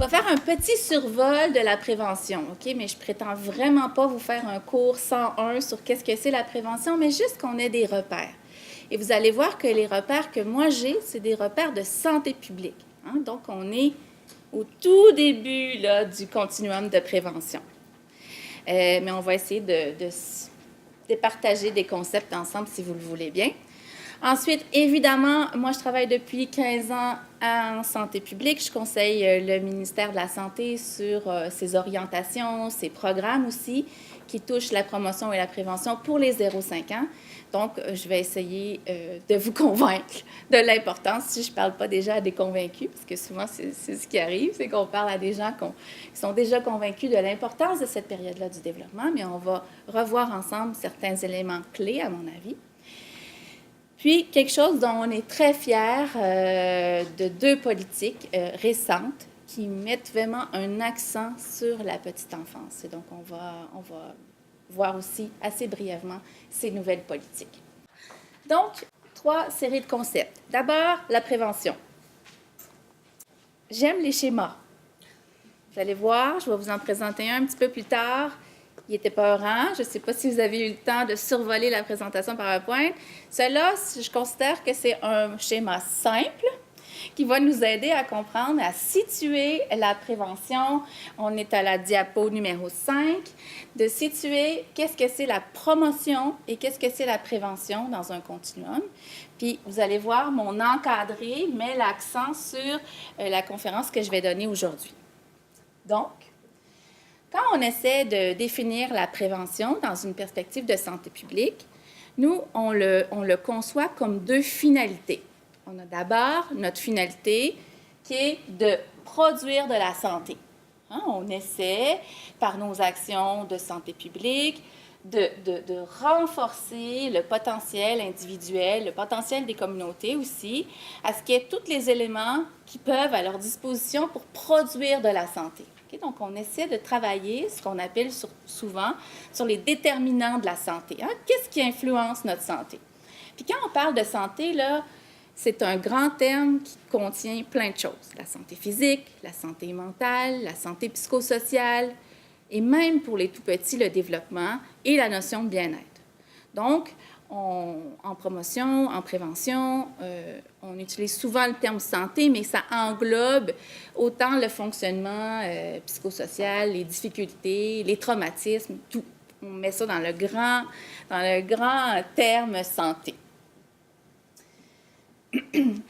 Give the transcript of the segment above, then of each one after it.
vais faire un petit survol de la prévention, OK? Mais je prétends vraiment pas vous faire un cours 101 sur qu'est-ce que c'est la prévention, mais juste qu'on ait des repères. Et vous allez voir que les repères que moi j'ai, c'est des repères de santé publique. Hein? Donc, on est au tout début là, du continuum de prévention. Mais on va essayer de partager des concepts ensemble si vous le voulez bien. Ensuite, évidemment, moi, je travaille depuis 15 ans en santé publique. Je conseille le ministère de la Santé sur ses orientations, ses programmes aussi, qui touchent la promotion et la prévention pour les 0-5 ans. Donc, je vais essayer de vous convaincre de l'importance, si je ne parle pas déjà à des convaincus, parce que souvent, c'est ce qui arrive, c'est qu'on parle à des gens qui sont déjà convaincus de l'importance de cette période-là du développement, mais on va revoir ensemble certains éléments clés, à mon avis. Puis, quelque chose dont on est très fiers de deux politiques récentes qui mettent vraiment un accent sur la petite enfance. Et donc, on va voir aussi assez brièvement ces nouvelles politiques. Donc, 3 séries de concepts. D'abord, la prévention. J'aime les schémas. Vous allez voir, je vais vous en présenter un petit peu plus tard. Il était peurant. Je ne sais pas si vous avez eu le temps de survoler la présentation PowerPoint. Cela, je considère que c'est un schéma simple qui va nous aider à comprendre, à situer la prévention. On est à la diapo numéro 5, de situer qu'est-ce que c'est la promotion et qu'est-ce que c'est la prévention dans un continuum. Puis, vous allez voir, mon encadré met l'accent sur la conférence que je vais donner aujourd'hui. Donc, quand on essaie de définir la prévention dans une perspective de santé publique, nous, on le conçoit comme 2 finalités. On a d'abord notre finalité qui est de produire de la santé. Hein? On essaie, par nos actions de santé publique, de renforcer le potentiel individuel, le potentiel des communautés aussi, à ce qu'il y ait tous les éléments qui peuvent à leur disposition pour produire de la santé. Okay? Donc, on essaie de travailler ce qu'on appelle souvent sur les déterminants de la santé. Hein? Qu'est-ce qui influence notre santé? Puis quand on parle de santé, là, c'est un grand terme qui contient plein de choses. La santé physique, la santé mentale, la santé psychosociale, et même pour les tout-petits, le développement et la notion de bien-être. Donc, en promotion, en prévention, on utilise souvent le terme santé, mais ça englobe autant le fonctionnement psychosocial, les difficultés, les traumatismes, tout. On met ça dans le grand terme santé.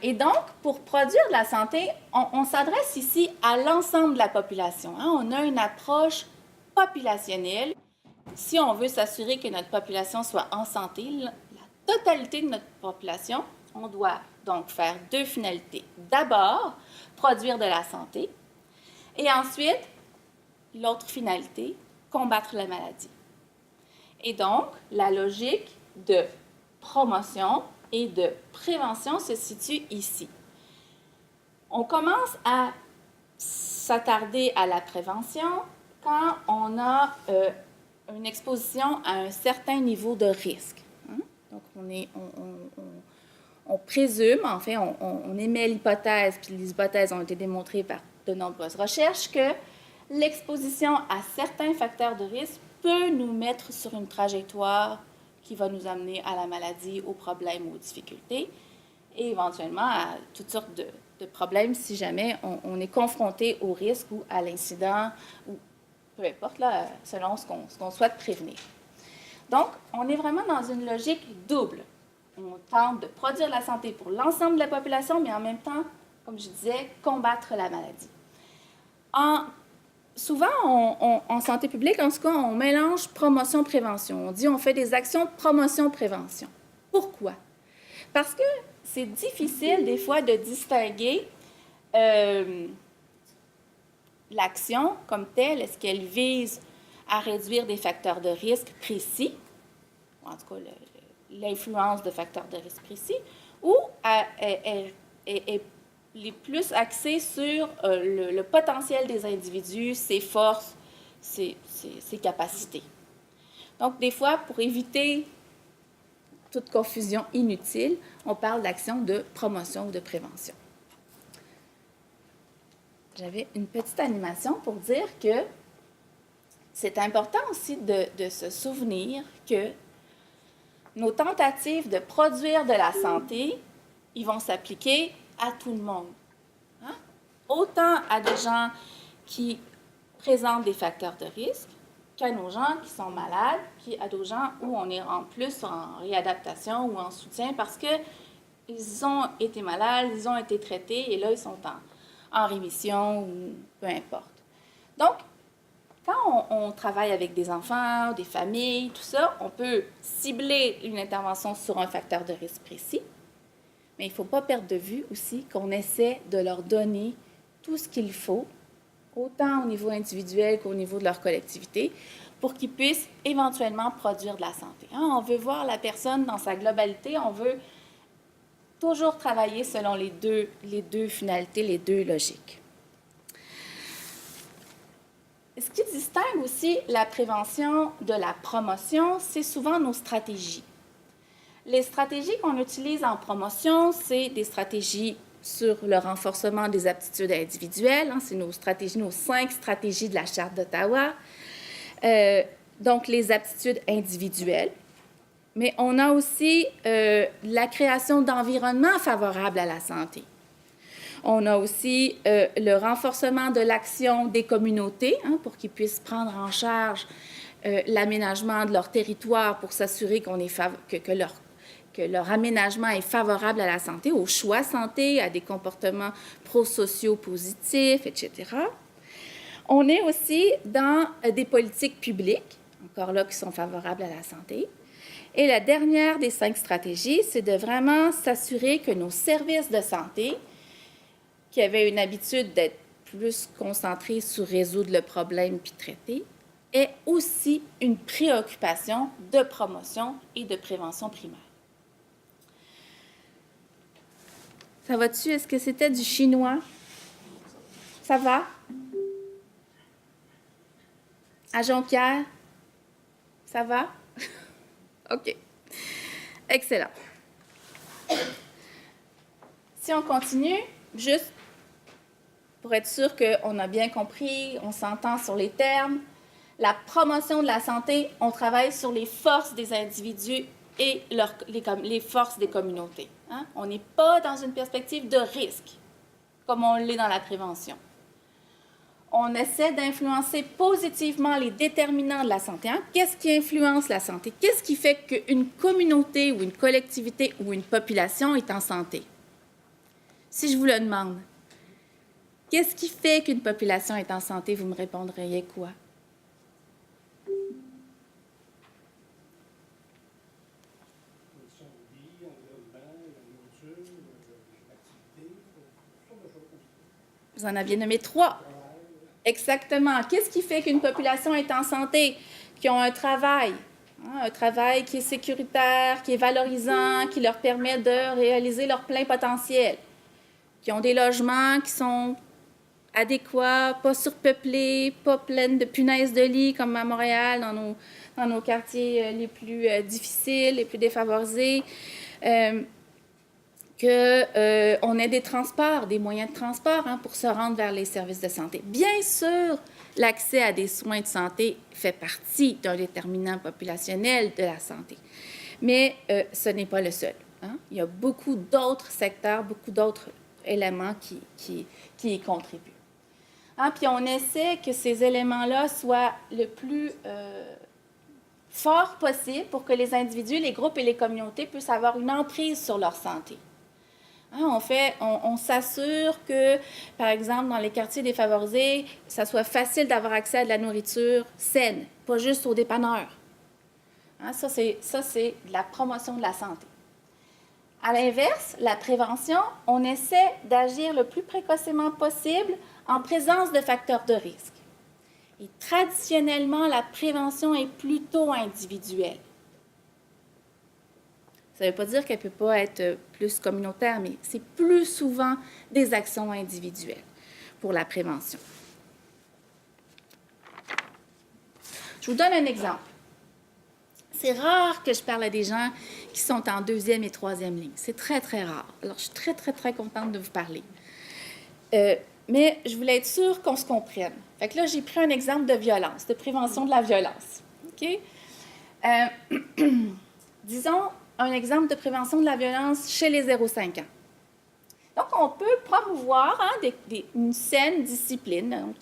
Et donc, pour produire de la santé, on s'adresse ici à l'ensemble de la population. Hein? On a une approche populationnelle. Si on veut s'assurer que notre population soit en santé, la totalité de notre population, on doit donc faire 2 finalités. D'abord, produire de la santé. Et ensuite, l'autre finalité, combattre la maladie. Et donc, la logique de promotion et de prévention se situe ici. On commence à s'attarder à la prévention quand on a une exposition à un certain niveau de risque. Hein? Donc, on présume, en fait, on émet l'hypothèse, puis les hypothèses ont été démontrées par de nombreuses recherches, que l'exposition à certains facteurs de risque peut nous mettre sur une trajectoire qui va nous amener à la maladie, aux problèmes, aux difficultés, et éventuellement à toutes sortes de problèmes si jamais on est confronté au risque ou à l'incident, ou peu importe, là, selon ce qu'on souhaite prévenir. Donc, on est vraiment dans une logique double. On tente de produire la santé pour l'ensemble de la population, mais en même temps, comme je disais, combattre la maladie. Souvent, en santé publique, en tout cas, on mélange promotion-prévention. On dit on fait des actions promotion-prévention. Pourquoi? Parce que c'est difficile, des fois, de distinguer l'action comme telle. Est-ce qu'elle vise à réduire des facteurs de risque précis, ou en tout cas l'influence de facteurs de risque précis, ou est les plus axés sur le potentiel des individus, ses forces, ses capacités. Donc, des fois, pour éviter toute confusion inutile, on parle d'action de promotion ou de prévention. j'avais une petite animation pour dire que c'est important aussi de se souvenir que nos tentatives de produire de la santé, ils vont s'appliquer à tout le monde. Hein? Autant à des gens qui présentent des facteurs de risque qu'à nos gens qui sont malades, puis à d'autres gens où on est en plus en réadaptation ou en soutien parce qu'ils ont été malades, ils ont été traités et là, ils sont en rémission ou peu importe. Donc, quand on travaille avec des enfants, des familles, tout ça, on peut cibler une intervention sur un facteur de risque précis, mais il ne faut pas perdre de vue aussi qu'on essaie de leur donner tout ce qu'il faut, autant au niveau individuel qu'au niveau de leur collectivité, pour qu'ils puissent éventuellement produire de la santé. On veut voir la personne dans sa globalité, on veut toujours travailler selon les deux finalités, les deux logiques. Ce qui distingue aussi la prévention de la promotion, c'est souvent nos stratégies. Les stratégies qu'on utilise en promotion, c'est des stratégies sur le renforcement des aptitudes individuelles. C'est nos stratégies, nos 5 stratégies de la Charte d'Ottawa. Donc, les aptitudes individuelles. Mais on a aussi la création d'environnements favorables à la santé. On a aussi le renforcement de l'action des communautés pour qu'ils puissent prendre en charge l'aménagement de leur territoire pour s'assurer que leur aménagement est favorable à la santé, au choix santé, à des comportements prosociaux positifs, etc. On est aussi dans des politiques publiques, encore là, qui sont favorables à la santé. Et la dernière des 5 stratégies, c'est de vraiment s'assurer que nos services de santé, qui avaient une habitude d'être plus concentrés sur résoudre le problème puis traiter, aient aussi une préoccupation de promotion et de prévention primaire. Ça va-tu? Est-ce que c'était du chinois? Ça va? À Jonquière? Ça va? OK. Excellent. Si on continue, juste pour être sûr qu'on a bien compris, on s'entend sur les termes, la promotion de la santé, on travaille sur les forces des individus et les forces des communautés. On n'est pas dans une perspective de risque, comme on l'est dans la prévention. On essaie d'influencer positivement les déterminants de la santé. Qu'est-ce qui influence la santé? Qu'est-ce qui fait qu'une communauté ou une collectivité ou une population est en santé? Si je vous le demande, qu'est-ce qui fait qu'une population est en santé? Vous me répondriez quoi? Vous en aviez nommé 3. Exactement. Qu'est-ce qui fait qu'une population est en santé? Qui ont un travail qui est sécuritaire, qui est valorisant, qui leur permet de réaliser leur plein potentiel. Qui ont des logements qui sont adéquats, pas surpeuplés, pas pleins de punaises de lit comme à Montréal, dans nos quartiers les plus difficiles, les plus défavorisés. Qu'on ait des transports, des moyens de transport pour se rendre vers les services de santé. Bien sûr, l'accès à des soins de santé fait partie d'un déterminant populationnel de la santé. Mais ce n'est pas le seul. Il y a beaucoup d'autres secteurs, beaucoup d'autres éléments qui y contribuent. Puis on essaie que ces éléments-là soient le plus forts possible pour que les individus, les groupes et les communautés puissent avoir une emprise sur leur santé. On s'assure que, par exemple, dans les quartiers défavorisés, ça soit facile d'avoir accès à de la nourriture saine, pas juste aux dépanneurs. Ça, c'est de la promotion de la santé. À l'inverse, la prévention, on essaie d'agir le plus précocement possible en présence de facteurs de risque. Et traditionnellement, la prévention est plutôt individuelle. Ça ne veut pas dire qu'elle ne peut pas être plus communautaire, mais c'est plus souvent des actions individuelles pour la prévention. Je vous donne un exemple. C'est rare que je parle à des gens qui sont en 2e et 3e ligne. C'est très, très rare. Alors, je suis très, très, très contente de vous parler. mais je voulais être sûre qu'on se comprenne. Fait que là, j'ai pris un exemple de violence, de prévention de la violence. OK? Disons un exemple de prévention de la violence chez les 0-5 ans. Donc, on peut promouvoir une saine discipline. Donc,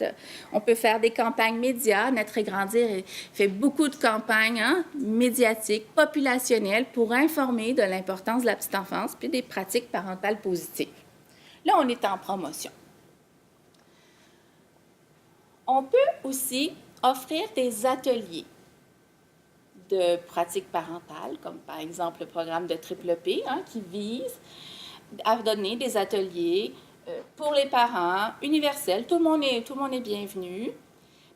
on peut faire des campagnes médias. Naître et Grandir fait beaucoup de campagnes médiatiques, populationnelles, pour informer de l'importance de la petite enfance puis des pratiques parentales positives. Là, on est en promotion. On peut aussi offrir des ateliers de pratiques parentales, comme par exemple le programme de Triple P, qui vise à donner des ateliers pour les parents, universels. Tout le monde est bienvenu.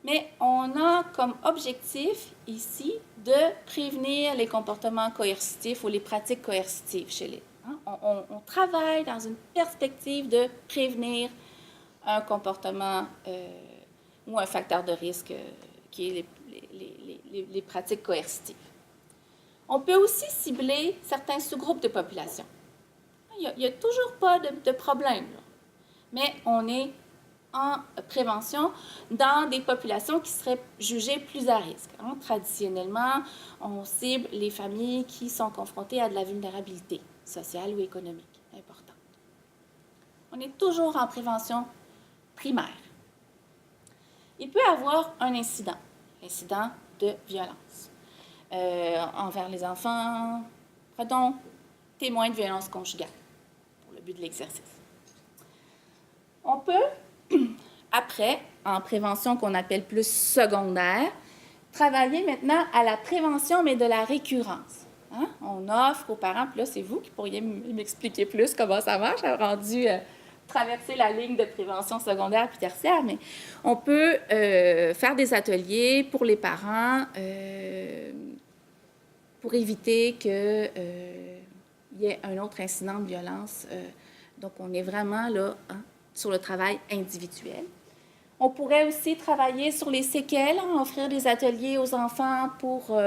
Mais on a comme objectif ici de prévenir les comportements coercitifs ou les pratiques coercitives chez les. On travaille dans une perspective de prévenir un comportement ou un facteur de risque qui est les pratiques coercitives. On peut aussi cibler certains sous-groupes de population. Il n'y a toujours pas de problème, là. Mais on est en prévention dans des populations qui seraient jugées plus à risque. Traditionnellement, on cible les familles qui sont confrontées à de la vulnérabilité sociale ou économique importante. On est toujours en prévention primaire. Il peut y avoir un incident de violence envers les enfants, pardon, témoins de violence conjugale, pour le but de l'exercice. On peut, après, en prévention qu'on appelle plus secondaire, travailler maintenant à la prévention, mais de la récurrence. On offre aux parents, puis là, c'est vous qui pourriez m'expliquer plus comment ça marche, rendu traverser la ligne de prévention secondaire puis tertiaire, mais on peut faire des ateliers pour les parents pour éviter qu'il y ait un autre incident de violence. Donc, on est vraiment là sur le travail individuel. On pourrait aussi travailler sur les séquelles, offrir des ateliers aux enfants pour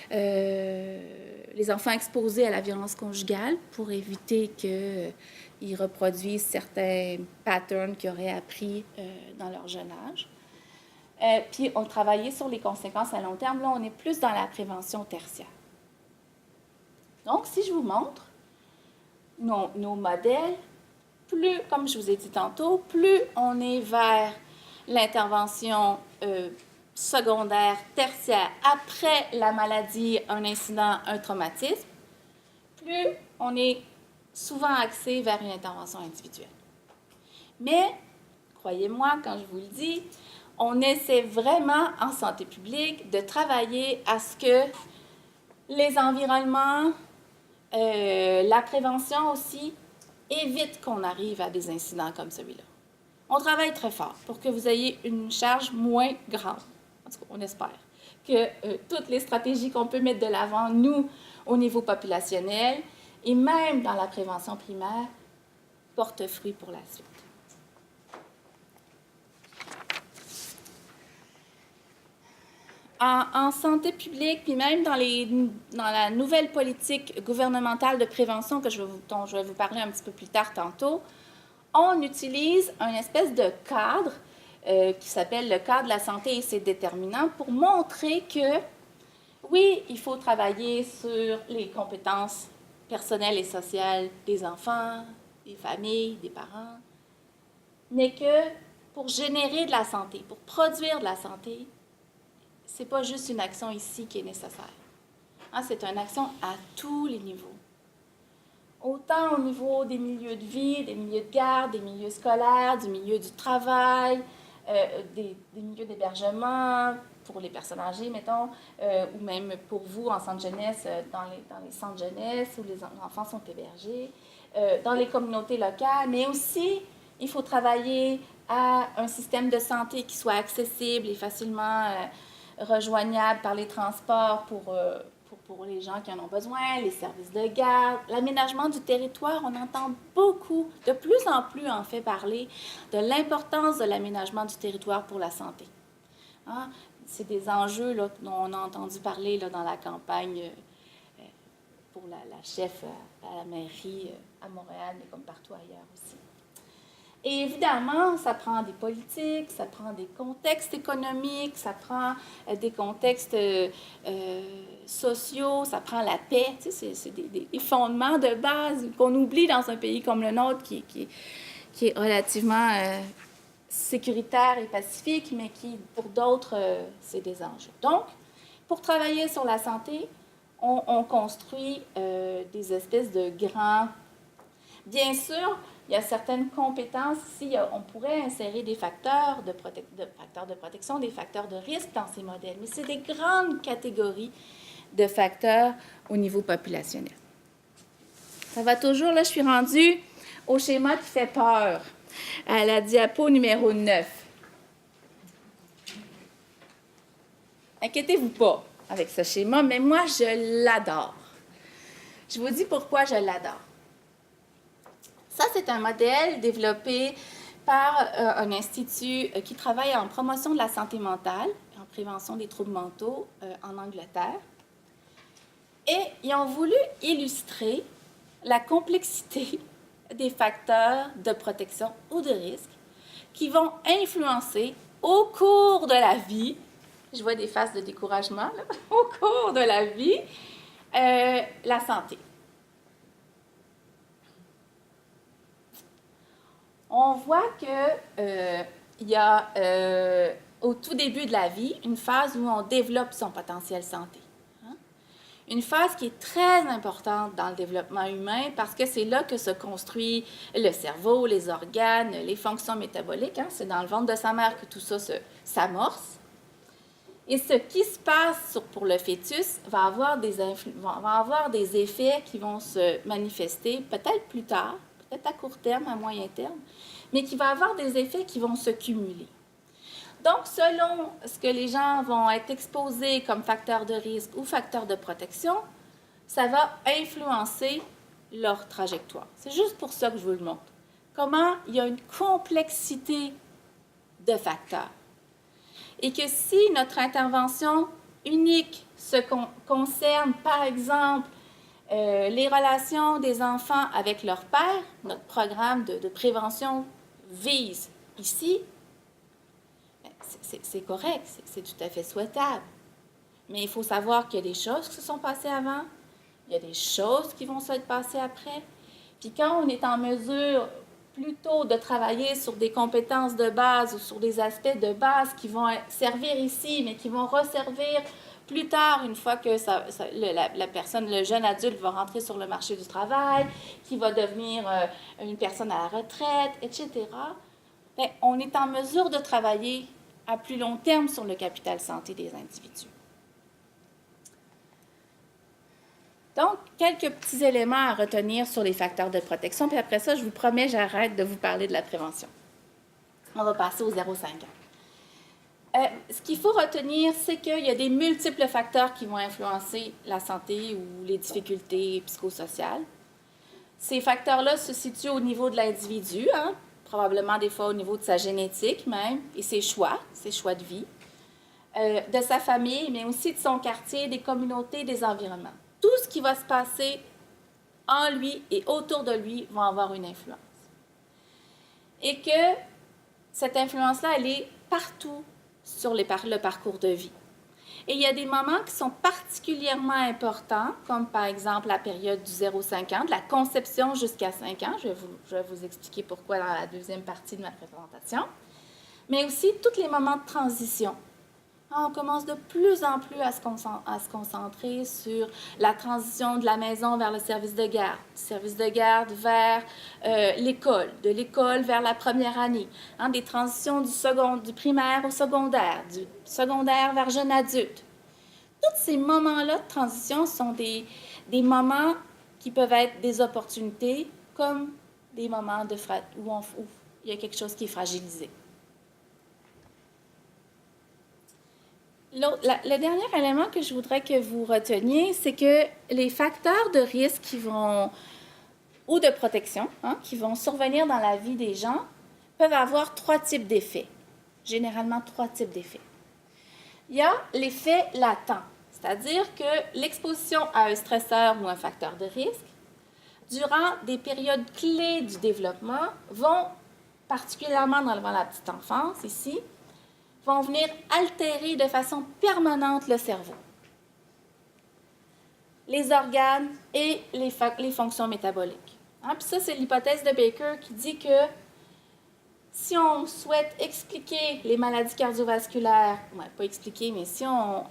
les enfants exposés à la violence conjugale pour éviter qu'ils reproduisent certains patterns qu'ils auraient appris dans leur jeune âge. Puis, on travaillait sur les conséquences à long terme. Là, on est plus dans la prévention tertiaire. Donc, si je vous montre nos modèles, plus, comme je vous ai dit tantôt, plus on est vers l'intervention secondaire, tertiaire, après la maladie, un incident, un traumatisme, plus on est souvent axé vers une intervention individuelle. Mais, croyez-moi, quand je vous le dis, on essaie vraiment en santé publique de travailler à ce que les environnements, la prévention aussi, évite qu'on arrive à des incidents comme celui-là. On travaille très fort pour que vous ayez une charge moins grande. En tout cas, on espère que toutes les stratégies qu'on peut mettre de l'avant, nous, au niveau populationnel, et même dans la prévention primaire, portent fruit pour la suite. En santé publique, puis même dans la nouvelle politique gouvernementale de prévention dont je vais vous parler un petit peu plus tard tantôt, on utilise un espèce de cadre qui s'appelle le cadre de la santé et ses déterminants pour montrer que, oui, il faut travailler sur les compétences personnelles et sociales des enfants, des familles, des parents, mais que pour générer de la santé, pour produire de la santé, ce n'est pas juste une action ici qui est nécessaire. C'est une action à tous les niveaux. Autant au niveau des milieux de vie, des milieux de garde, des milieux scolaires, du milieu du travail, des milieux d'hébergement pour les personnes âgées, mettons, ou même pour vous en centre jeunesse, dans les centres jeunesse où les enfants sont hébergés, dans les communautés locales, mais aussi, il faut travailler à un système de santé qui soit accessible et facilement rejoignable par les transports pour les gens qui en ont besoin, les services de garde, l'aménagement du territoire. On entend beaucoup, de plus en plus en fait, parler de l'importance de l'aménagement du territoire pour la santé. C'est des enjeux là, dont on a entendu parler là, dans la campagne pour la chef à la mairie à Montréal, mais comme partout ailleurs aussi. Et évidemment, ça prend des politiques, ça prend des contextes économiques, ça prend des contextes sociaux, ça prend la paix. Tu sais, c'est des fondements de base qu'on oublie dans un pays comme le nôtre qui est relativement sécuritaire et pacifique, mais qui, pour d'autres, c'est des enjeux. Donc, pour travailler sur la santé, on construit des espèces de grands... Bien sûr, il y a certaines compétences. Ici, on pourrait insérer des facteurs de protection, des facteurs de risque dans ces modèles, mais c'est des grandes catégories de facteurs au niveau populationnel. Ça va toujours, là, je suis rendue au schéma qui fait peur, à la diapo numéro 9. Inquiétez-vous pas avec ce schéma, mais moi, je l'adore. Je vous dis pourquoi je l'adore. Ça, c'est un modèle développé par un institut qui travaille en promotion de la santé mentale, en prévention des troubles mentaux en Angleterre. Et ils ont voulu illustrer la complexité des facteurs de protection ou de risque qui vont influencer au cours de la vie, je vois des faces de découragement, là, au cours de la vie, la santé. On voit qu'il y a, au tout début de la vie, une phase où on développe son potentiel santé. Hein? Une phase qui est très importante dans le développement humain parce que c'est là que se construit le cerveau, les organes, les fonctions métaboliques. Hein? C'est dans le ventre de sa mère que tout ça s'amorce. Et ce qui se passe pour le fœtus va avoir des effets qui vont se manifester peut-être plus tard, peut-être à court terme, à moyen terme, mais qui va avoir des effets qui vont se cumuler. Donc, selon ce que les gens vont être exposés comme facteurs de risque ou facteurs de protection, ça va influencer leur trajectoire. C'est juste pour ça que je vous le montre. Comment il y a une complexité de facteurs. Et que si notre intervention unique concerne, par exemple, les relations des enfants avec leur père, notre programme de prévention vise ici, c'est correct, c'est tout à fait souhaitable. Mais il faut savoir qu'il y a des choses qui se sont passées avant, il y a des choses qui vont se passer après. Puis quand on est en mesure plutôt de travailler sur des compétences de base ou sur des aspects de base qui vont servir ici, mais qui vont resservir plus tard, une fois que la personne, le jeune adulte va rentrer sur le marché du travail, qui va devenir une personne à la retraite, etc., bien, on est en mesure de travailler à plus long terme sur le capital santé des individus. Donc, quelques petits éléments à retenir sur les facteurs de protection, puis après ça, je vous promets, j'arrête de vous parler de la prévention. On va passer aux 0,5 ans. Ce qu'il faut retenir, c'est qu'il y a des multiples facteurs qui vont influencer la santé ou les difficultés psychosociales. Ces facteurs-là se situent au niveau de l'individu, hein, probablement des fois au niveau de sa génétique même, et ses choix de vie, de sa famille, mais aussi de son quartier, des communautés, des environnements. Tout ce qui va se passer en lui et autour de lui va avoir une influence. Et que cette influence-là, elle est partout sur le parcours de vie. Et il y a des moments qui sont particulièrement importants, comme par exemple la période du 0,5 ans, de la conception jusqu'à 5 ans. Je vais vous expliquer pourquoi dans la deuxième partie de ma présentation. Mais aussi tous les moments de transition. On commence de plus en plus à se concentrer sur la transition de la maison vers le service de garde, du service de garde vers l'école, de l'école vers la première année, hein, des transitions du primaire au secondaire, du secondaire vers jeune adulte. Tous ces moments-là de transition sont des moments qui peuvent être des opportunités comme des moments où il y a quelque chose qui est fragilisé. Le dernier élément que je voudrais que vous reteniez, c'est que les facteurs de risque ou de protection qui vont survenir dans la vie des gens peuvent avoir 3 types d'effets, généralement 3 types d'effets. Il y a l'effet latent, c'est-à-dire que l'exposition à un stresseur ou un facteur de risque, durant des périodes clés du développement, vont particulièrement dans la petite enfance ici, vont venir altérer de façon permanente le cerveau, les organes et les fonctions métaboliques. Hein? Puis ça, c'est l'hypothèse de Baker qui dit que si on souhaite expliquer les maladies cardiovasculaires, pas expliquer, mais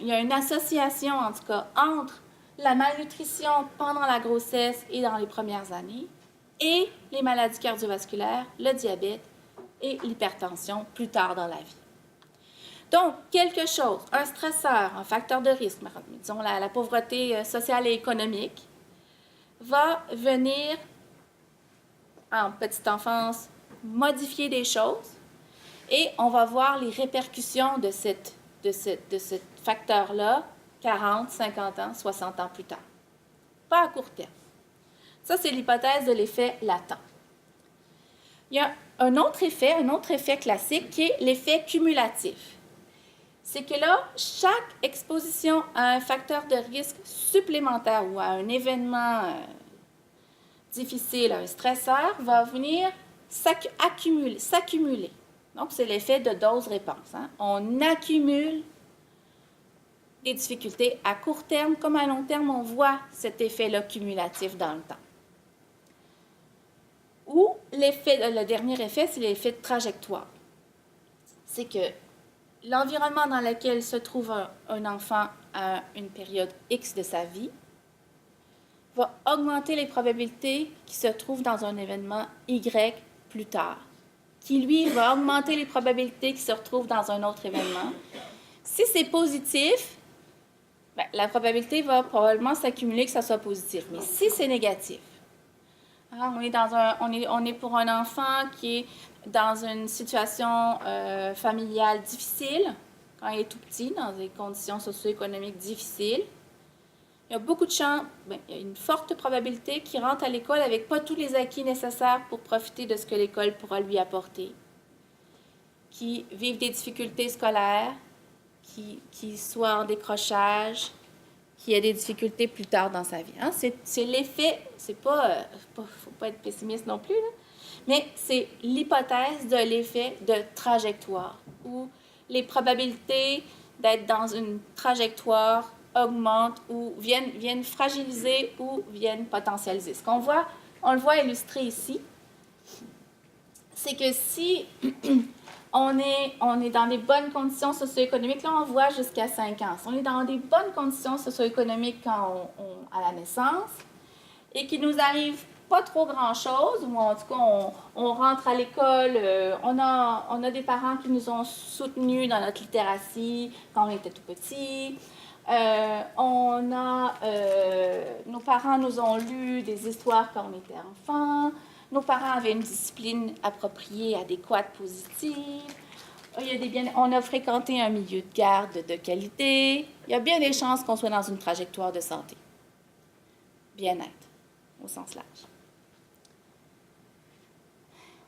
il y a une association, en tout cas, entre la malnutrition pendant la grossesse et dans les premières années et les maladies cardiovasculaires, le diabète et l'hypertension plus tard dans la vie. Donc, quelque chose, un stresseur, un facteur de risque, disons la pauvreté sociale et économique, va venir, en petite enfance, modifier des choses et on va voir les répercussions de ce facteur-là 40, 50 ans, 60 ans plus tard. Pas à court terme. Ça, c'est l'hypothèse de l'effet latent. Il y a un autre effet classique qui est l'effet cumulatif. C'est que là, chaque exposition à un facteur de risque supplémentaire ou à un événement difficile, un stresseur, va venir s'accumuler. Donc, c'est l'effet de dose-réponse. Hein? On accumule des difficultés à court terme comme à long terme, on voit cet effet-là cumulatif dans le temps. Ou le dernier effet, c'est l'effet de trajectoire. C'est que l'environnement dans lequel se trouve un enfant à une période X de sa vie va augmenter les probabilités qu'il se trouve dans un événement Y plus tard, qui, lui, va augmenter les probabilités qu'il se retrouve dans un autre événement. Si c'est positif, la probabilité va probablement s'accumuler que ça soit positif. Mais si c'est négatif, on est pour un enfant qui est dans une situation familiale difficile, quand il est tout petit, dans des conditions socio-économiques difficiles, il y a beaucoup de chances, il y a une forte probabilité qu'il rentre à l'école avec pas tous les acquis nécessaires pour profiter de ce que l'école pourra lui apporter, qui vive des difficultés scolaires, qui soit en décrochage, qui ait des difficultés plus tard dans sa vie. Hein? C'est l'effet, c'est pas, faut pas être pessimiste non plus, là, mais c'est l'hypothèse de l'effet de trajectoire, où les probabilités d'être dans une trajectoire augmentent ou viennent fragiliser ou viennent potentialiser. Ce qu'on voit, on le voit illustré ici, c'est que si on est dans des bonnes conditions socio-économiques, là on voit jusqu'à 5 ans. Si on est dans des bonnes conditions socio-économiques à la naissance et qu'il nous arrive pas trop grand-chose, ou en tout cas on rentre à l'école, on a des parents qui nous ont soutenus dans notre littératie quand on était tout petit. Nos parents nous ont lu des histoires quand on était enfant. Nos parents avaient une discipline appropriée, adéquate, positive. On a fréquenté un milieu de garde de qualité. Il y a bien des chances qu'on soit dans une trajectoire de santé. Bien-être, au sens large.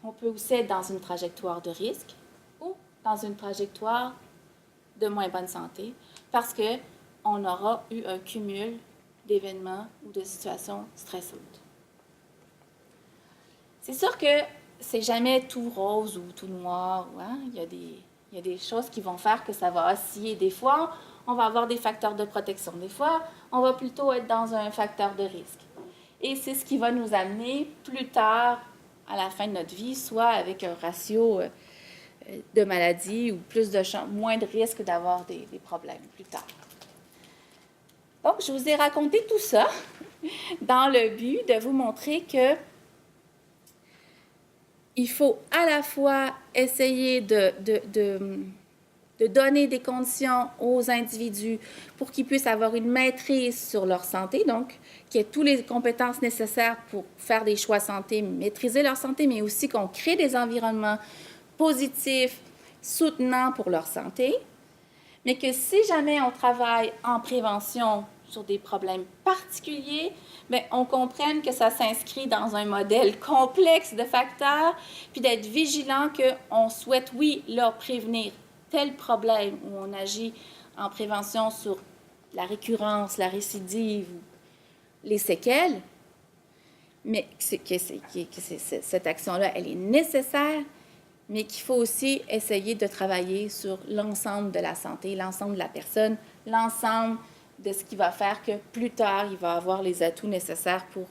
On peut aussi être dans une trajectoire de risque ou dans une trajectoire de moins bonne santé parce qu'on aura eu un cumul d'événements ou de situations stressantes. C'est sûr que c'est jamais tout rose ou tout noir. Hein? Il y a des choses qui vont faire que ça va osciller. Des fois, on va avoir des facteurs de protection. Des fois, on va plutôt être dans un facteur de risque. Et c'est ce qui va nous amener plus tard, à la fin de notre vie, soit avec un ratio de maladie ou moins de risque d'avoir des problèmes plus tard. Donc, je vous ai raconté tout ça dans le but de vous montrer que il faut à la fois essayer de donner des conditions aux individus pour qu'ils puissent avoir une maîtrise sur leur santé, donc qu'il y ait toutes les compétences nécessaires pour faire des choix santé, maîtriser leur santé, mais aussi qu'on crée des environnements positifs, soutenants pour leur santé, mais que si jamais on travaille en prévention sur des problèmes particuliers, bien, on comprenne que ça s'inscrit dans un modèle complexe de facteurs, puis d'être vigilant qu'on souhaite, oui, leur prévenir tel problème où on agit en prévention sur la récurrence, la récidive, les séquelles, mais que cette action-là, elle est nécessaire mais qu'il faut aussi essayer de travailler sur l'ensemble de la santé, l'ensemble de la personne, l'ensemble de ce qui va faire que plus tard, il va avoir les atouts nécessaires pour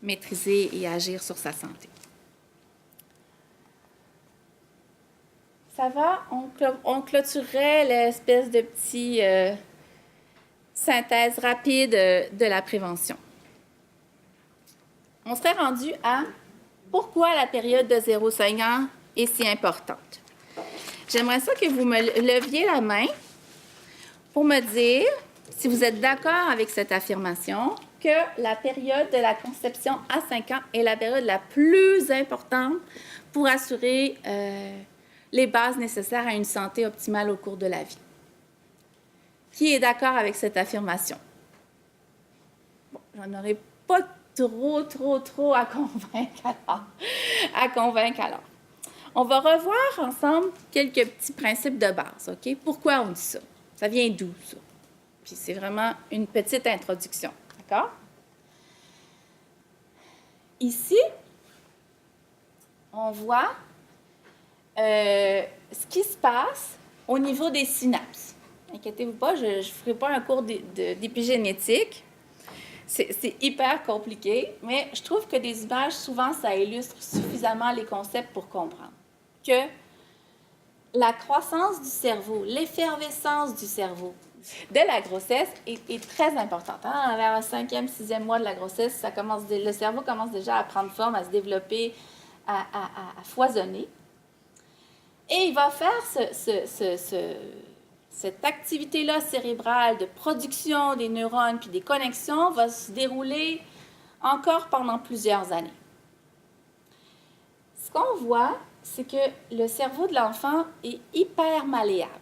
maîtriser et agir sur sa santé. Ça va? On clôturerait l'espèce de petit synthèse rapide de la prévention. On serait rendu à pourquoi la période de 0-5 ans est si importante. J'aimerais ça que vous me leviez la main pour me dire si vous êtes d'accord avec cette affirmation que la période de la conception à 5 ans est la période la plus importante pour assurer les bases nécessaires à une santé optimale au cours de la vie. Qui est d'accord avec cette affirmation? Bon, j'en aurais pas trop à convaincre alors. On va revoir ensemble quelques petits principes de base, OK? Pourquoi on dit ça? Ça vient d'où, ça? Puis c'est vraiment une petite introduction, d'accord? Ici, on voit ce qui se passe au niveau des synapses. Inquiétez-vous pas, je ne ferai pas un cours d'épigénétique. C'est hyper compliqué, mais je trouve que des images, souvent, ça illustre suffisamment les concepts pour comprendre que la croissance du cerveau, l'effervescence du cerveau de la grossesse est très importante. Hein? Vers le 5e, 6e mois de la grossesse, le cerveau commence déjà à prendre forme, à se développer, à foisonner. Et il va faire cette activité-là cérébrale de production des neurones puis des connexions va se dérouler encore pendant plusieurs années. Ce qu'on voit, c'est que le cerveau de l'enfant est hyper malléable.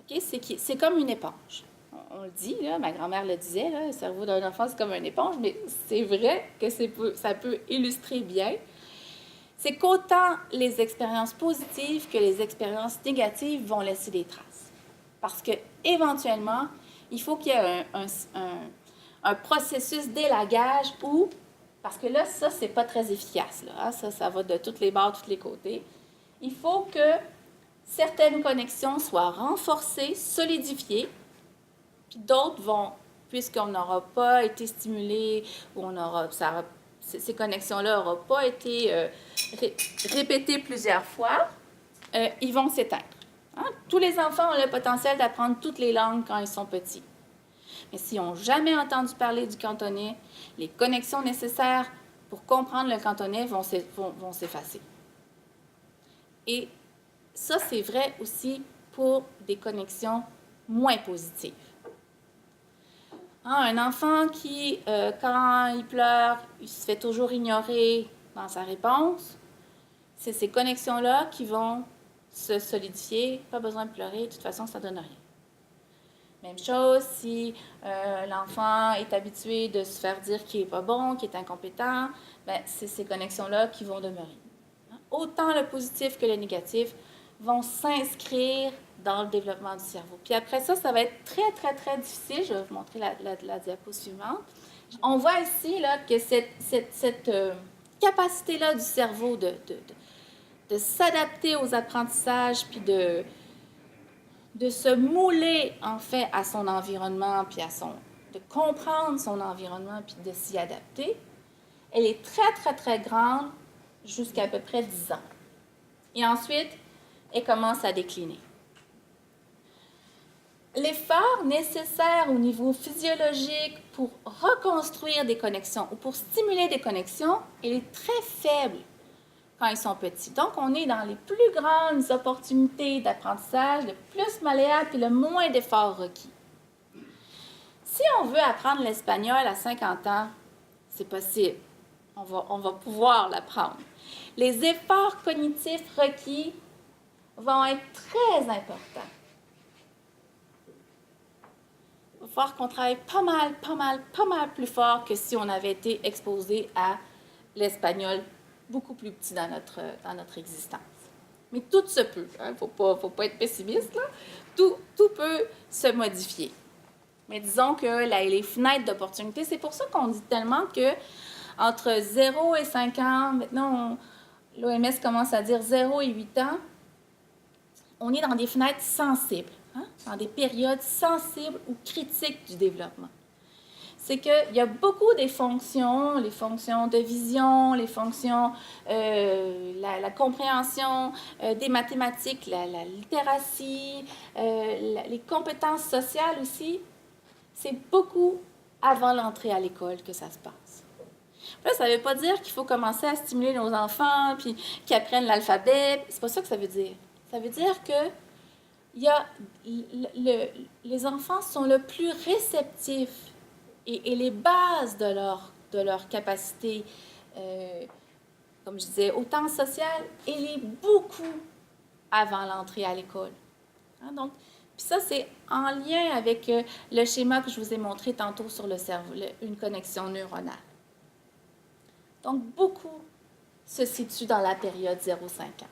Okay? C'est comme une éponge. On le dit, là, ma grand-mère le disait, là, le cerveau d'un enfant, c'est comme une éponge, mais c'est vrai que ça peut illustrer bien. C'est qu'autant les expériences positives que les expériences négatives vont laisser des traces. Parce qu'éventuellement, il faut qu'il y ait un processus d'élagage où, parce que là, ça, c'est pas très efficace. Là, hein? Ça va de toutes les bords, tous les côtés. Il faut que certaines connexions soient renforcées, solidifiées, puis d'autres vont, puisqu'on n'aura pas été stimulé, ou ces connexions-là n'auront pas été répétées plusieurs fois, ils vont s'éteindre. Hein? Tous les enfants ont le potentiel d'apprendre toutes les langues quand ils sont petits. Mais s'ils n'ont jamais entendu parler du cantonais, les connexions nécessaires pour comprendre le cantonais vont s'effacer. Et ça, c'est vrai aussi pour des connexions moins positives. Hein, un enfant qui, quand il pleure, il se fait toujours ignorer dans sa réponse, c'est ces connexions-là qui vont se solidifier, pas besoin de pleurer, de toute façon, ça ne donne rien. Même chose si l'enfant est habitué de se faire dire qu'il n'est pas bon, qu'il est incompétent, bien, c'est ces connexions-là qui vont demeurer. Autant le positif que le négatif vont s'inscrire dans le développement du cerveau. Puis après ça, ça va être très, très, très difficile. Je vais vous montrer la diapo suivante. On voit ici là, que cette capacité-là du cerveau de s'adapter aux apprentissages, puis de se mouler, en fait, à son environnement, puis de comprendre son environnement, puis de s'y adapter, elle est très, très, très grande jusqu'à peu près 10 ans. Et ensuite, elle commence à décliner. L'effort nécessaire au niveau physiologique pour reconstruire des connexions ou pour stimuler des connexions, elle est très faible quand ils sont petits. Donc, on est dans les plus grandes opportunités d'apprentissage, le plus malléable et le moins d'efforts requis. Si on veut apprendre l'espagnol à 50 ans, c'est possible. On va pouvoir l'apprendre. Les efforts cognitifs requis vont être très importants. Il va falloir qu'on travaille pas mal plus fort que si on avait été exposé à l'espagnol beaucoup plus petit dans notre existence. Mais tout se peut. Il ne faut pas être pessimiste. Là. Tout peut se modifier. Mais disons que les fenêtres d'opportunité, c'est pour ça qu'on dit tellement que entre 0 et 5 ans, maintenant, l'OMS commence à dire 0 et 8 ans, on est dans des fenêtres sensibles, hein, dans des périodes sensibles ou critiques du développement. C'est qu'il y a beaucoup des fonctions, les fonctions de vision, les fonctions, la compréhension des mathématiques, la littératie, les compétences sociales aussi. C'est beaucoup avant l'entrée à l'école que ça se passe. Là, ça ne veut pas dire qu'il faut commencer à stimuler nos enfants puis qu'ils apprennent l'alphabet. C'est pas ça que ça veut dire. Ça veut dire que les enfants sont le plus réceptifs et les bases de leur capacité, comme je disais, autant sociale, elle est beaucoup avant l'entrée à l'école. Hein, donc, puis ça, c'est en lien avec le schéma que je vous ai montré tantôt sur le cerveau, une connexion neuronale. Donc, beaucoup se situent dans la période 0-5 ans.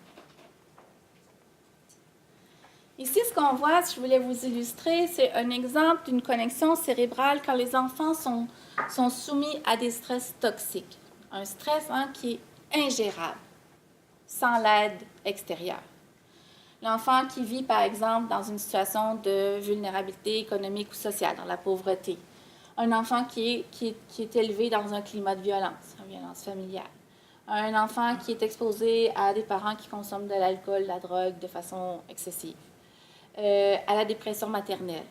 Ici, ce qu'on voit, si je voulais vous illustrer, c'est un exemple d'une connexion cérébrale quand les enfants sont soumis à des stress toxiques. Un stress qui est ingérable, sans l'aide extérieure. L'enfant qui vit, par exemple, dans une situation de vulnérabilité économique ou sociale, dans la pauvreté. Un enfant qui est élevé dans un climat de violence, une violence familiale. Un enfant qui est exposé à des parents qui consomment de l'alcool, de la drogue de façon excessive. À la dépression maternelle.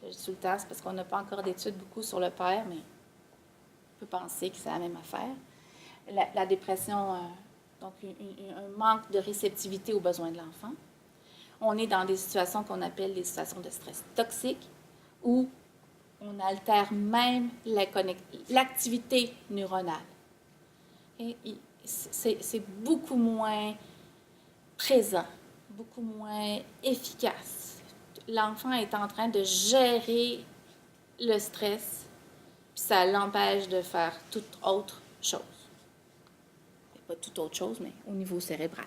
Je dis tout le temps, c'est parce qu'on n'a pas encore d'études beaucoup sur le père, mais on peut penser que c'est la même affaire. La dépression, donc un manque de réceptivité aux besoins de l'enfant. On est dans des situations qu'on appelle des situations de stress toxique, où on altère même l'activité neuronale. Et c'est beaucoup moins présent, beaucoup moins efficace. L'enfant est en train de gérer le stress, puis ça l'empêche de faire toute autre chose. Pas toute autre chose, mais au niveau cérébral.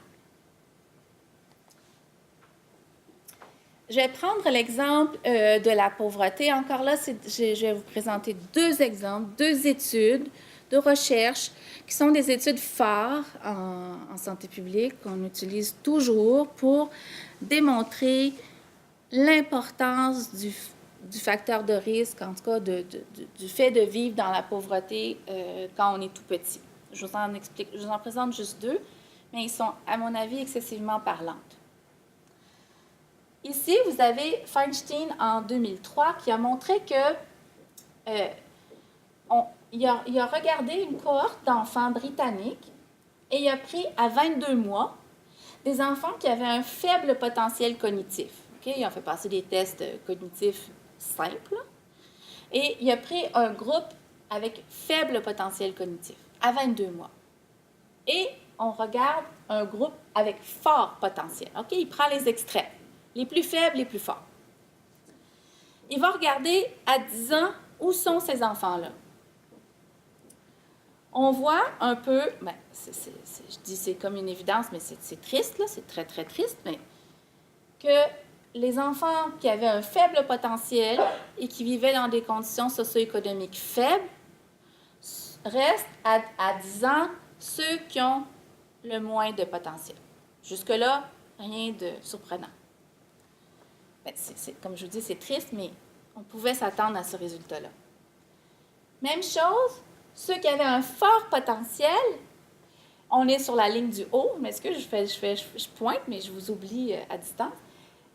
Je vais prendre l'exemple de la pauvreté. Encore là, je vais vous présenter deux exemples, deux études de recherche qui sont des études phares en santé publique qu'on utilise toujours pour démontrer l'importance du facteur de risque, en tout cas du fait de vivre dans la pauvreté quand on est tout petit. Je vous en présente juste deux, mais ils sont, à mon avis, excessivement parlantes. Ici, vous avez Feinstein en 2003 qui a montré que il a regardé une cohorte d'enfants britanniques et il a pris à 22 mois des enfants qui avaient un faible potentiel cognitif. Okay? Il a fait passer des tests cognitifs simples et il a pris un groupe avec faible potentiel cognitif à 22 mois. Et on regarde un groupe avec fort potentiel. Okay? Il prend les extraits, les plus faibles, les plus forts. Il va regarder à 10 ans où sont ces enfants-là. On voit un peu, je dis c'est comme une évidence, mais c'est triste, là, c'est très, très triste, mais que les enfants qui avaient un faible potentiel et qui vivaient dans des conditions socio-économiques faibles restent à 10 ans ceux qui ont le moins de potentiel. Jusque-là, rien de surprenant. Comme je vous dis, c'est triste, mais on pouvait s'attendre à ce résultat-là. Même chose, ceux qui avaient un fort potentiel, on est sur la ligne du haut. Mais est-ce que je pointe, mais je vous oublie à distance.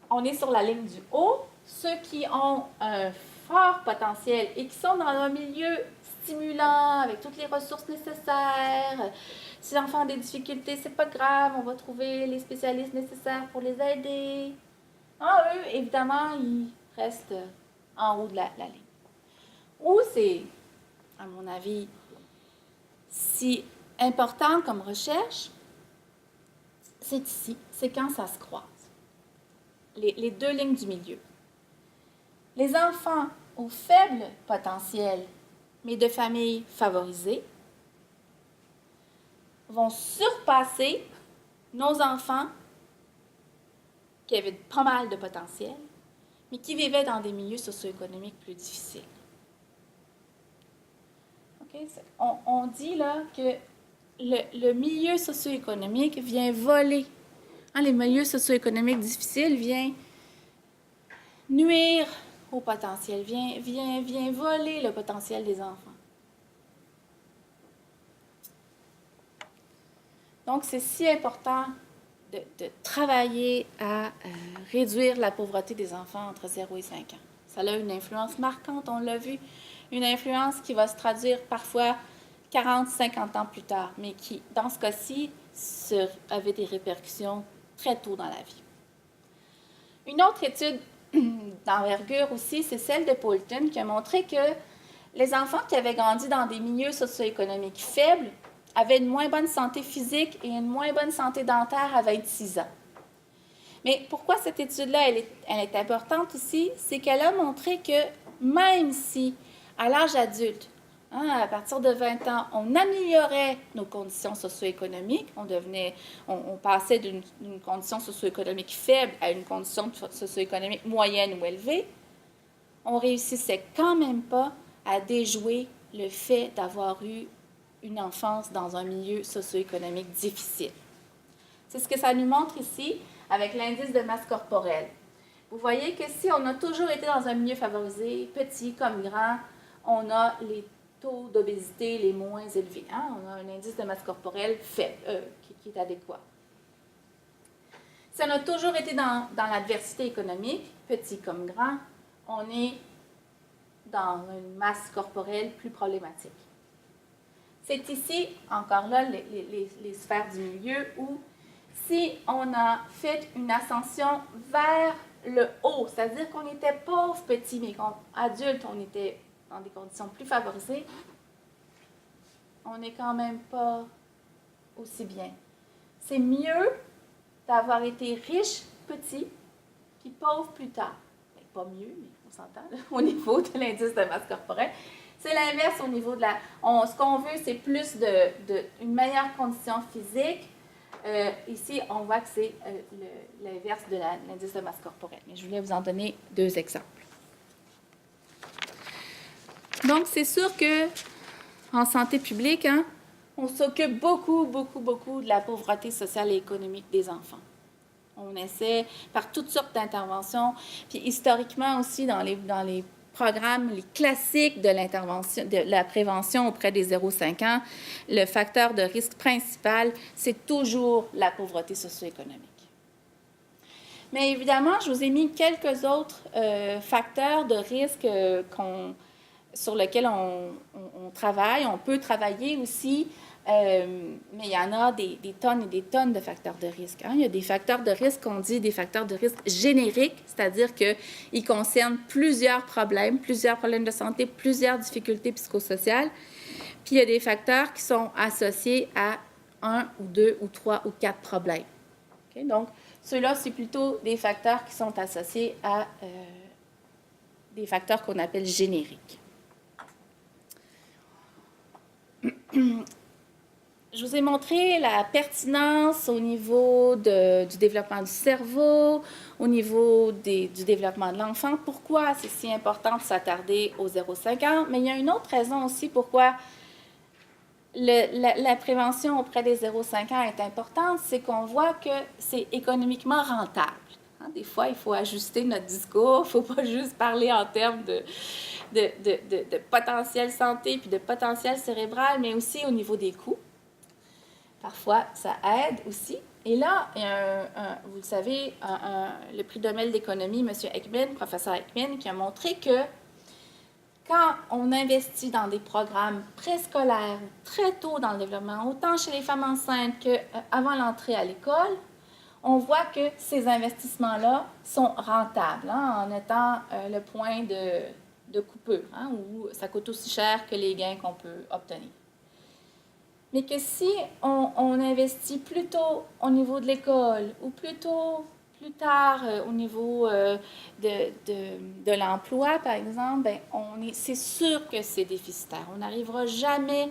On est sur la ligne du haut. Ceux qui ont un fort potentiel et qui sont dans un milieu stimulant, avec toutes les ressources nécessaires. Si l'enfant a des difficultés, c'est pas grave, on va trouver les spécialistes nécessaires pour les aider. Eux, évidemment, ils restent en haut de la ligne. Ou c'est, à mon avis, si important comme recherche, c'est ici, c'est quand ça se croise. Les deux lignes du milieu. Les enfants au faible potentiel, mais de familles favorisées, vont surpasser nos enfants qui avaient pas mal de potentiel, mais qui vivaient dans des milieux socio-économiques plus difficiles. Okay? On dit là que le milieu socio-économique vient voler. Hein, les milieux socio-économiques difficiles viennent nuire au potentiel, vient voler le potentiel des enfants. Donc, c'est si important de travailler à réduire la pauvreté des enfants entre 0 et 5 ans. Ça a une influence marquante, on l'a vu, une influence qui va se traduire parfois 40, 50 ans plus tard, mais qui, dans ce cas-ci, avait des répercussions très tôt dans la vie. Une autre étude d'envergure aussi, c'est celle de Poulton, qui a montré que les enfants qui avaient grandi dans des milieux socio-économiques faibles avaient une moins bonne santé physique et une moins bonne santé dentaire à 26 ans. Mais pourquoi cette étude-là, elle est importante aussi, c'est qu'elle a montré que même si, à l'âge adulte, à partir de 20 ans, on améliorait nos conditions socio-économiques, on passait d'une condition socio-économique faible à une condition socio-économique moyenne ou élevée, on réussissait quand même pas à déjouer le fait d'avoir eu une enfance dans un milieu socio-économique difficile. C'est ce que ça nous montre ici avec l'indice de masse corporelle. Vous voyez que si on a toujours été dans un milieu favorisé, petit comme grand, on a les taux d'obésité les moins élevés. Hein? On a un indice de masse corporelle faible, qui est adéquat. Si on a toujours été dans l'adversité économique, petit comme grand, on est dans une masse corporelle plus problématique. C'est ici, encore là, les sphères du milieu où si on a fait une ascension vers le haut, c'est-à-dire qu'on était pauvre petit, mais adulte, on était dans des conditions plus favorisées, on n'est quand même pas aussi bien. C'est mieux d'avoir été riche petit, puis pauvre plus tard. Mais pas mieux, mais on s'entend, là, au niveau de l'indice de masse corporelle. C'est l'inverse au niveau de ce qu'on veut, c'est plus une meilleure condition physique. Ici, on voit que c'est l'inverse de l'indice de masse corporelle. Mais je voulais vous en donner 2 exemples. Donc, c'est sûr qu'en santé publique, on s'occupe beaucoup de la pauvreté sociale et économique des enfants. On essaie par toutes sortes d'interventions, puis historiquement aussi dans les programmes, les classiques de l'intervention, de la prévention auprès des 0-5 ans, le facteur de risque principal, c'est toujours la pauvreté socio-économique. Mais évidemment, je vous ai mis quelques autres facteurs de risque sur lesquels on travaille. On peut travailler aussi, mais il y en a des tonnes et des tonnes de facteurs de risque. Hein. Il y a des facteurs de risque qu'on dit des facteurs de risque génériques, c'est-à-dire qu'ils concernent plusieurs problèmes de santé, plusieurs difficultés psychosociales. Puis il y a des facteurs qui sont associés à 1 ou 2 ou 3 ou 4 problèmes. Okay? Donc, ceux-là, c'est plutôt des facteurs qui sont associés à des facteurs qu'on appelle génériques. Je vous ai montré la pertinence au niveau du développement du cerveau, au niveau du développement de l'enfant. Pourquoi c'est si important de s'attarder aux 0-5 ans? Mais il y a une autre raison aussi pourquoi la prévention auprès des 0-5 ans est importante, c'est qu'on voit que c'est économiquement rentable. Hein, des fois, il faut ajuster notre discours, il ne faut pas juste parler en termes de potentiel santé puis de potentiel cérébral, mais aussi au niveau des coûts. Parfois, ça aide aussi. Et là, il y a vous le savez, le prix Nobel d'économie, M. Ekman, professeur Ekman, qui a montré que quand on investit dans des programmes préscolaires très tôt dans le développement, autant chez les femmes enceintes qu'avant l'entrée à l'école, on voit que ces investissements-là sont rentables, hein, en étant le point de coupure, hein, où ça coûte aussi cher que les gains qu'on peut obtenir. Mais que si on investit plutôt au niveau de l'école ou plutôt plus tard au niveau de l'emploi, par exemple, ben, c'est sûr que c'est déficitaire. On n'arrivera jamais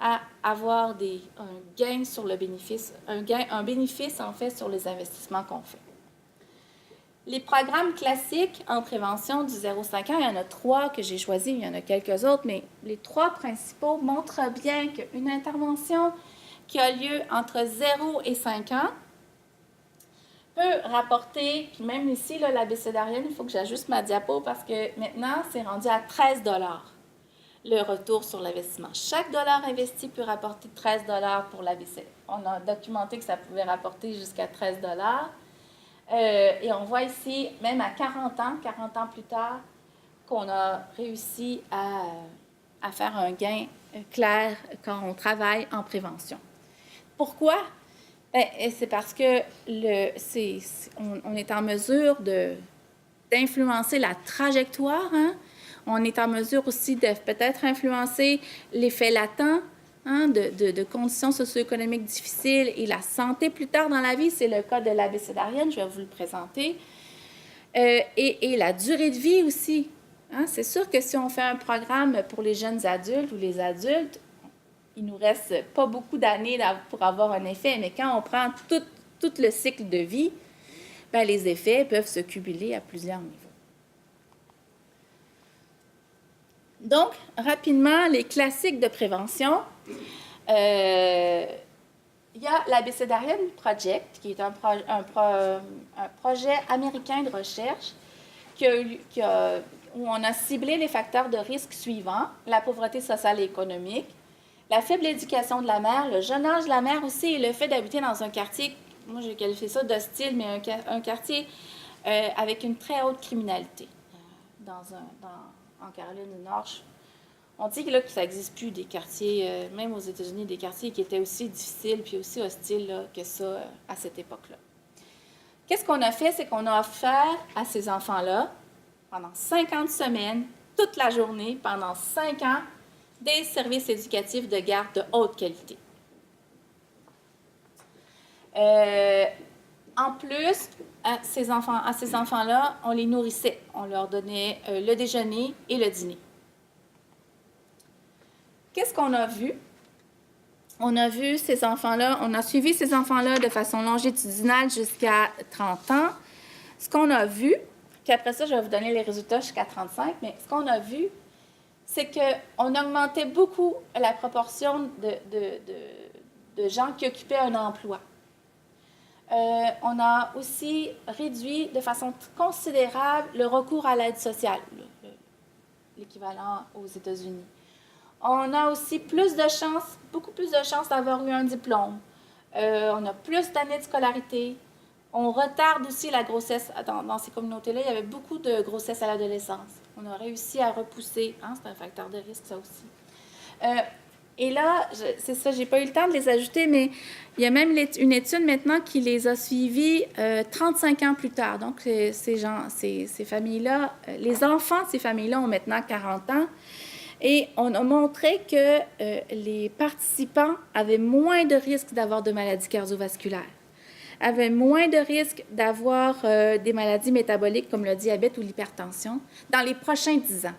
à avoir un gain sur le bénéfice, un bénéfice en fait sur les investissements qu'on fait. Les programmes classiques en prévention du 0-5 ans, il y en a 3 que j'ai choisis, il y en a quelques autres, mais les 3 principaux montrent bien qu'une intervention qui a lieu entre 0 et 5 ans peut rapporter, puis même ici, là, l'abécédarienne, il faut que j'ajuste ma diapo parce que maintenant, c'est rendu à 13 $ le retour sur l'investissement. Chaque dollar investi peut rapporter 13 $ pour l'ABC. On a documenté que ça pouvait rapporter jusqu'à 13 $. Et on voit ici, même à 40 ans plus tard, qu'on a réussi à faire un gain clair quand on travaille en prévention. Pourquoi? C'est parce que on est en mesure d'influencer la trajectoire, hein? On est en mesure aussi de peut-être influencer l'effet latent, hein, de conditions socio-économiques difficiles et la santé plus tard dans la vie. C'est le cas de l'abécédarienne, je vais vous le présenter. Et la durée de vie aussi. Hein? C'est sûr que si on fait un programme pour les jeunes adultes ou les adultes, il ne nous reste pas beaucoup d'années pour avoir un effet, mais quand on prend tout le cycle de vie, bien, les effets peuvent se cumuler à plusieurs niveaux. Donc, rapidement, les classiques de prévention. Il y a l'Abécédarienne Project, qui est un projet américain de recherche où on a ciblé les facteurs de risque suivants: la pauvreté sociale et économique, la faible éducation de la mère, le jeune âge de la mère aussi, et le fait d'habiter dans un quartier, moi j'ai qualifié ça d'hostile, mais un quartier avec une très haute criminalité. En Caroline du Nord, on dit là, que ça n'existe plus des quartiers, même aux États-Unis, des quartiers qui étaient aussi difficiles puis aussi hostiles là, que ça à cette époque-là. Qu'est-ce qu'on a fait? C'est qu'on a offert à ces enfants-là, pendant 50 semaines, toute la journée, pendant 5 ans, des services éducatifs de garde de haute qualité. En plus, à ces enfants-là, on les nourrissait. On leur donnait le déjeuner et le dîner. Qu'est-ce qu'on a vu? On a vu ces enfants-là, on a suivi ces enfants-là de façon longitudinale jusqu'à 30 ans. Ce qu'on a vu, puis après ça, je vais vous donner les résultats jusqu'à 35, mais ce qu'on a vu, c'est qu'on augmentait beaucoup la proportion de gens qui occupaient un emploi. On a aussi réduit de façon considérable le recours à l'aide sociale, l'équivalent aux États-Unis. On a aussi beaucoup plus de chances d'avoir eu un diplôme. On a plus d'années de scolarité. On retarde aussi la grossesse. Dans ces communautés-là, il y avait beaucoup de grossesse à l'adolescence. On a réussi à repousser. Hein, c'est un facteur de risque, ça aussi. Et là, c'est ça, je n'ai pas eu le temps de les ajouter, mais il y a même une étude maintenant qui les a suivis 35 ans plus tard. Donc, ces familles-là, les enfants de ces familles-là ont maintenant 40 ans. Et on a montré que les participants avaient moins de risques d'avoir de maladies cardiovasculaires, avaient moins de risques d'avoir des maladies métaboliques comme le diabète ou l'hypertension dans les prochains 10 ans.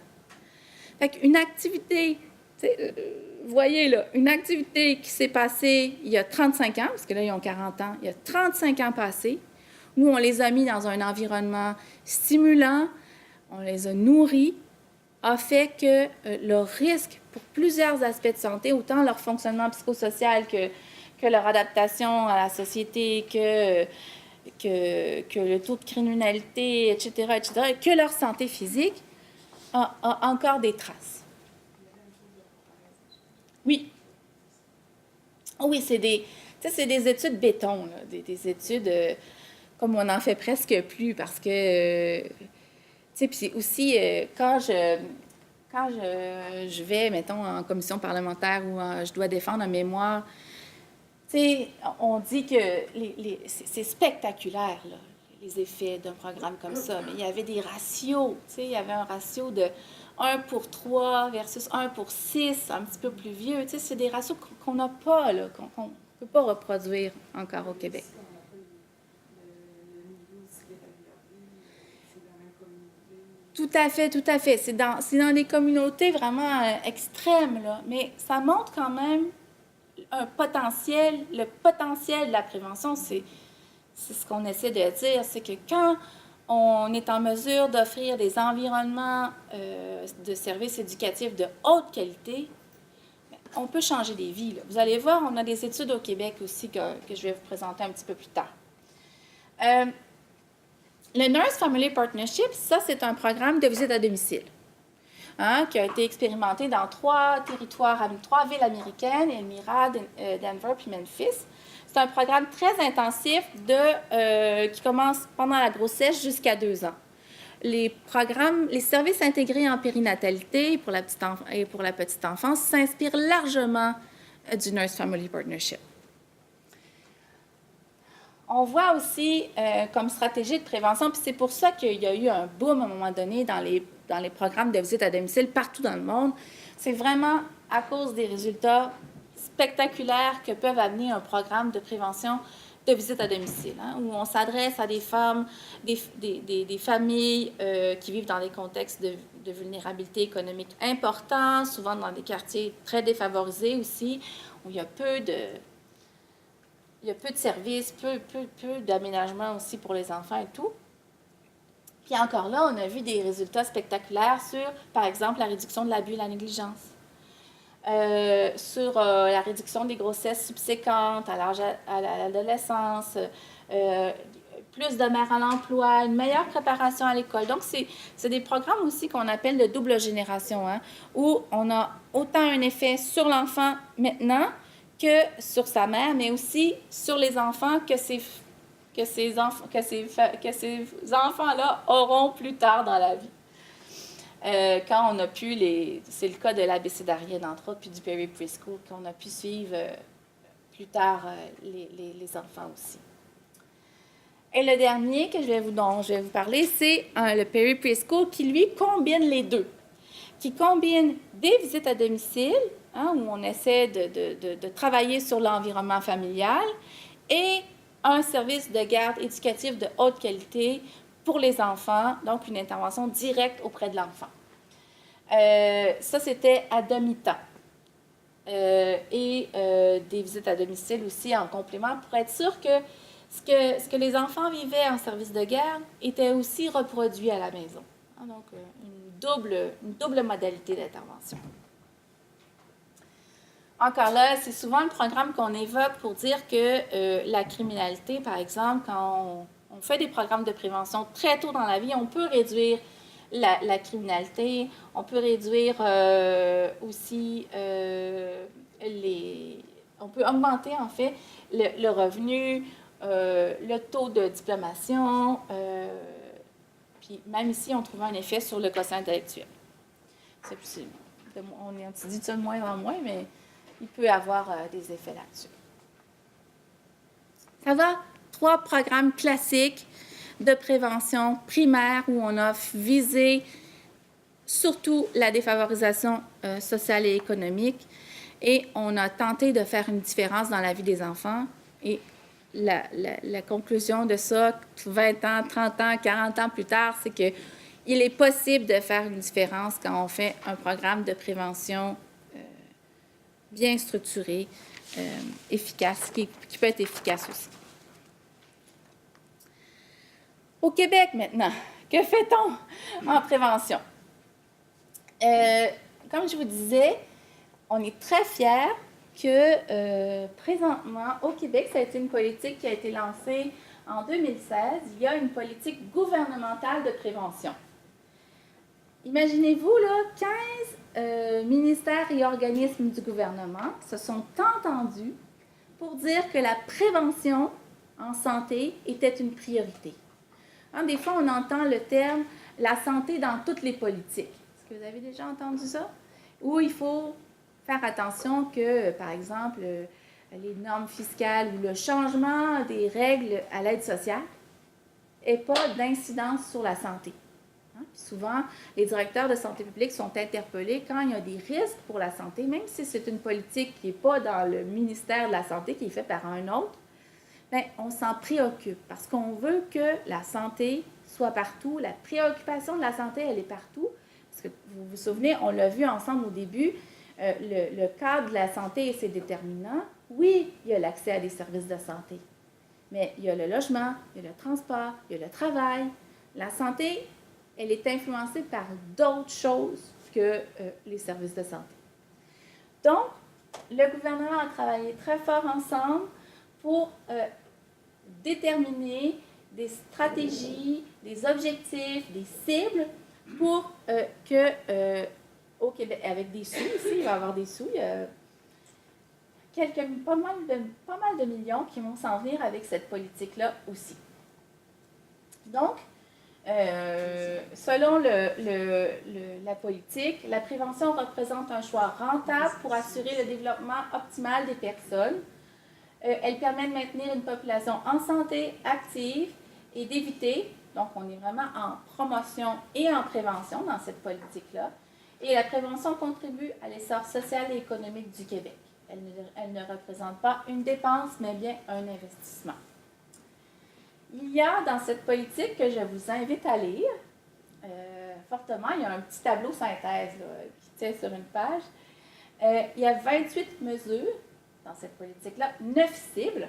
Fait qu'une activité, vous voyez là, une activité qui s'est passée il y a 35 ans, parce que là, ils ont 40 ans, il y a 35 ans passés, où on les a mis dans un environnement stimulant, on les a nourris, a fait que leur risque pour plusieurs aspects de santé, autant leur fonctionnement psychosocial que leur adaptation à la société, que le taux de criminalité, etc., que leur santé physique, a encore des traces. Oui. Oui, c'est des études béton, là, des études comme on n'en fait presque plus parce que... Puis aussi, quand je vais, mettons, en commission parlementaire où je dois défendre un mémoire, on dit que c'est spectaculaire, là, les effets d'un programme comme ça. Mais il y avait des ratios, il y avait un ratio de 1 pour 3 versus 1 pour 6, un petit peu plus vieux. C'est des ratios qu'on n'a pas, là, qu'on ne peut pas reproduire encore au Québec. Tout à fait, tout à fait. C'est dans des communautés vraiment extrêmes, là. Mais ça montre quand même un potentiel. Le potentiel de la prévention, c'est ce qu'on essaie de dire, c'est que quand on est en mesure d'offrir des environnements de services éducatifs de haute qualité, on peut changer des vies. Là. Vous allez voir, on a des études au Québec aussi que je vais vous présenter un petit peu plus tard. Le Nurse Family Partnership, ça, c'est un programme de visite à domicile qui a été expérimenté dans 3 territoires, 3 villes américaines, Elmira, Denver puis Memphis. C'est un programme très intensif qui commence pendant la grossesse jusqu'à 2 ans. Les services intégrés en périnatalité et pour la petite enfance s'inspirent largement du Nurse Family Partnership. On voit aussi comme stratégie de prévention, puis c'est pour ça qu'il y a eu un boom à un moment donné dans les programmes de visite à domicile partout dans le monde. C'est vraiment à cause des résultats spectaculaires que peuvent amener un programme de prévention de visite à domicile, où on s'adresse à des femmes, des familles qui vivent dans des contextes de vulnérabilité économique importants, souvent dans des quartiers très défavorisés aussi, où il y a peu de services, peu d'aménagements aussi pour les enfants et tout. Puis encore là, on a vu des résultats spectaculaires sur, par exemple, la réduction de l'abus et la négligence, sur la réduction des grossesses subséquentes à l'adolescence, plus de mères à l'emploi, une meilleure préparation à l'école. Donc, c'est des programmes aussi qu'on appelle de double génération, où on a autant un effet sur l'enfant maintenant que sur sa mère, mais aussi sur les enfants que ces enfants-là auront plus tard dans la vie. Quand on a pu c'est le cas de l'abécédarienne, entre autres, puis du péri-preschool, qu'on a pu suivre plus tard les enfants aussi. Et le dernier dont je vais vous parler, c'est le péri-preschool qui, lui, combine les deux. Qui combine des visites à domicile, où on essaie de travailler sur l'environnement familial, et un service de garde éducatif de haute qualité pour les enfants, donc une intervention directe auprès de l'enfant. Ça, c'était à demi-temps. Et des visites à domicile aussi en complément pour être sûr que ce que les enfants vivaient en service de garde était aussi reproduit à la maison. Donc, une double modalité d'intervention. Encore là, c'est souvent le programme qu'on évoque pour dire que la criminalité, par exemple, quand on fait des programmes de prévention très tôt dans la vie, on peut réduire la criminalité, on peut réduire aussi on peut augmenter en fait le revenu, le taux de diplomation, puis même ici, on trouve un effet sur le quotient intellectuel. On dit ça de moins en moins, mais il peut avoir des effets là-dessus. Ça va, 3 programmes classiques de prévention primaire où on a visé surtout la défavorisation sociale et économique et on a tenté de faire une différence dans la vie des enfants. Et la conclusion de ça, 20 ans, 30 ans, 40 ans plus tard, c'est qu'il est possible de faire une différence quand on fait un programme de prévention bien structuré, efficace, qui peut être efficace aussi. Au Québec, maintenant, que fait-on en prévention? Comme je vous disais, on est très fiers que présentement, au Québec, ça a été une politique qui a été lancée en 2016. Il y a une politique gouvernementale de prévention. Imaginez-vous, là, 15 ministères et organismes du gouvernement se sont entendus pour dire que la prévention en santé était une priorité. Des fois, on entend le terme « la santé dans toutes les politiques ». Est-ce que vous avez déjà entendu ça? Où il faut faire attention que, par exemple, les normes fiscales ou le changement des règles à l'aide sociale n'aient pas d'incidence sur la santé. Souvent, les directeurs de santé publique sont interpellés quand il y a des risques pour la santé, même si c'est une politique qui n'est pas dans le ministère de la Santé, qui est faite par un autre, bien, on s'en préoccupe parce qu'on veut que la santé soit partout. La préoccupation de la santé, elle est partout. Parce que vous vous souvenez, on l'a vu ensemble au début, le cadre de la santé et ses déterminants. Oui, il y a l'accès à des services de santé, mais il y a le logement, il y a le transport, il y a le travail. La santé, elle est influencée par d'autres choses que les services de santé. Donc, le gouvernement a travaillé très fort ensemble pour déterminer des stratégies, des objectifs, des cibles pour au Québec, avec des sous ici, il va y avoir des sous, il y a pas mal de millions qui vont s'en venir avec cette politique-là aussi. Donc, selon la politique, la prévention représente un choix rentable pour assurer le développement optimal des personnes. Elle permet de maintenir une population en santé, active et d'éviter, donc on est vraiment en promotion et en prévention dans cette politique-là, et la prévention contribue à l'essor social et économique du Québec. Elle ne représente pas une dépense, mais bien un investissement. Il y a dans cette politique que je vous invite à lire, fortement, il y a un petit tableau synthèse là, qui tient sur une page. Il y a 28 mesures dans cette politique-là, 9 cibles,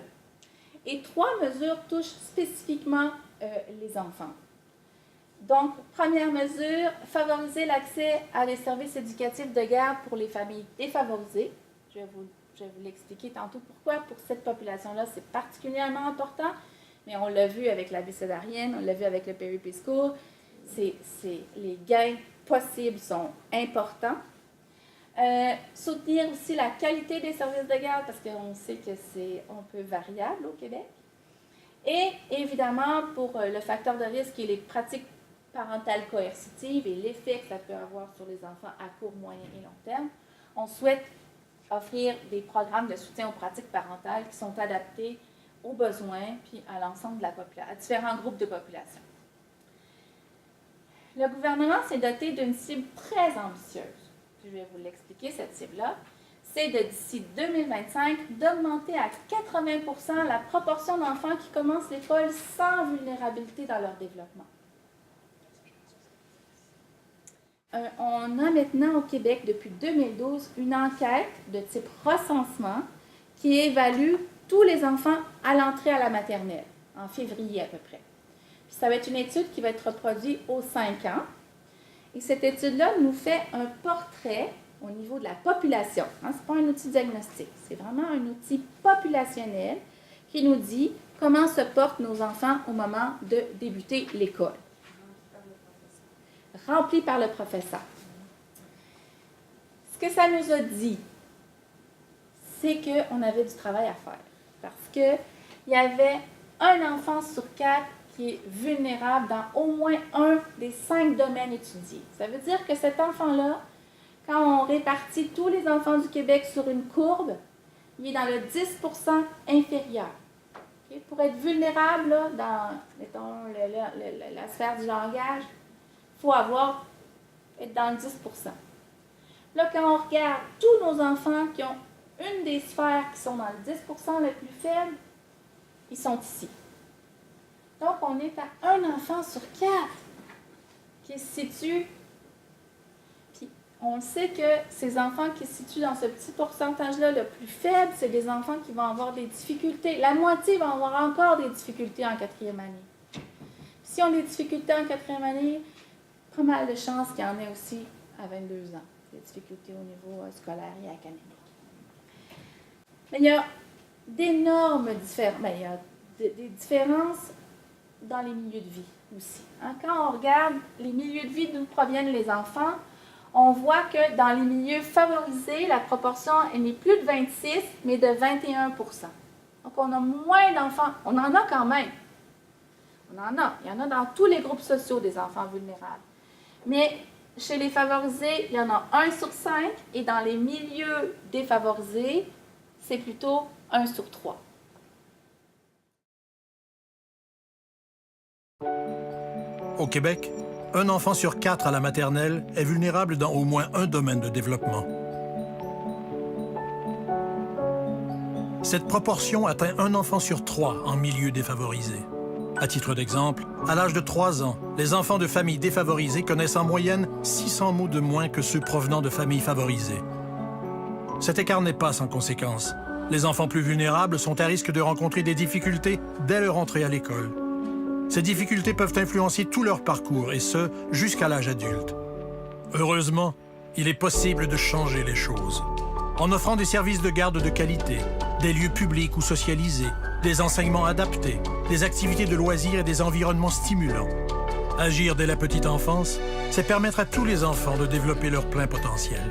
et 3 mesures touchent spécifiquement les enfants. Donc, première mesure, favoriser l'accès à des services éducatifs de garde pour les familles défavorisées. Je vais vous l'expliquer tantôt pourquoi. Pour cette population-là, c'est particulièrement important, mais on l'a vu avec la vie césarienne, on l'a vu avec le péripiscours. Les gains possibles sont importants. Soutenir aussi la qualité des services de garde, parce qu'on sait que c'est un peu variable au Québec. Et évidemment, pour le facteur de risque et les pratiques parentales coercitives et l'effet que ça peut avoir sur les enfants à court, moyen et long terme, on souhaite offrir des programmes de soutien aux pratiques parentales qui sont adaptés aux besoins puis à l'ensemble de la population, à différents groupes de population. Le gouvernement s'est doté d'une cible très ambitieuse. Je vais vous l'expliquer, cette cible-là. C'est de, d'ici 2025, d'augmenter à 80% la proportion d'enfants qui commencent l'école sans vulnérabilité dans leur développement. On a maintenant au Québec, depuis 2012, une enquête de type recensement qui évalue tous les enfants à l'entrée à la maternelle, en février à peu près. Puis ça va être une étude qui va être reproduite aux 5 ans. Et cette étude-là nous fait un portrait au niveau de la population. Ce n'est pas un outil diagnostique, c'est vraiment un outil populationnel qui nous dit comment se portent nos enfants au moment de débuter l'école. Rempli par le professeur. Ce que ça nous a dit, c'est qu'on avait du travail à faire. Parce qu'il y avait un enfant sur 4 qui est vulnérable dans au moins un des 5 domaines étudiés. Ça veut dire que cet enfant-là, quand on répartit tous les enfants du Québec sur une courbe, il est dans le 10% inférieur. Okay? Pour être vulnérable là, dans, mettons, la sphère du langage, il faut être dans le 10%. Là, quand on regarde tous nos enfants qui ont une des sphères qui sont dans le 10% le plus faible, ils sont ici. Donc, on est à un enfant sur 4 qui se situe. Puis, on sait que ces enfants qui se situent dans ce petit pourcentage-là le plus faible, c'est des enfants qui vont avoir des difficultés. La moitié vont avoir encore des difficultés en 4e année. Puis, si on a des difficultés en 4e année, pas mal de chances qu'il y en ait aussi à 22 ans, des difficultés au niveau scolaire et académique. Mais il y a d'énormes différences. Il y a des différences dans les milieux de vie aussi. Quand on regarde les milieux de vie d'où proviennent les enfants, on voit que dans les milieux favorisés, la proportion n'est plus de 26, mais de 21%. Donc, on a moins d'enfants. On en a quand même. On en a. Il y en a dans tous les groupes sociaux des enfants vulnérables. Mais chez les favorisés, il y en a 1 sur 5, et dans les milieux défavorisés, c'est plutôt 1 sur 3. Au Québec, un enfant sur 4 à la maternelle est vulnérable dans au moins un domaine de développement. Cette proportion atteint un enfant sur 3 en milieu défavorisé. À titre d'exemple, à l'âge de 3 ans, les enfants de familles défavorisées connaissent en moyenne 600 mots de moins que ceux provenant de familles favorisées. Cet écart n'est pas sans conséquence. Les enfants plus vulnérables sont à risque de rencontrer des difficultés dès leur entrée à l'école. Ces difficultés peuvent influencer tout leur parcours, et ce, jusqu'à l'âge adulte. Heureusement, il est possible de changer les choses. en offrant des services de garde de qualité, des lieux publics ou socialisés, des enseignements adaptés, des activités de loisirs et des environnements stimulants. Agir dès la petite enfance, c'est permettre à tous les enfants de développer leur plein potentiel.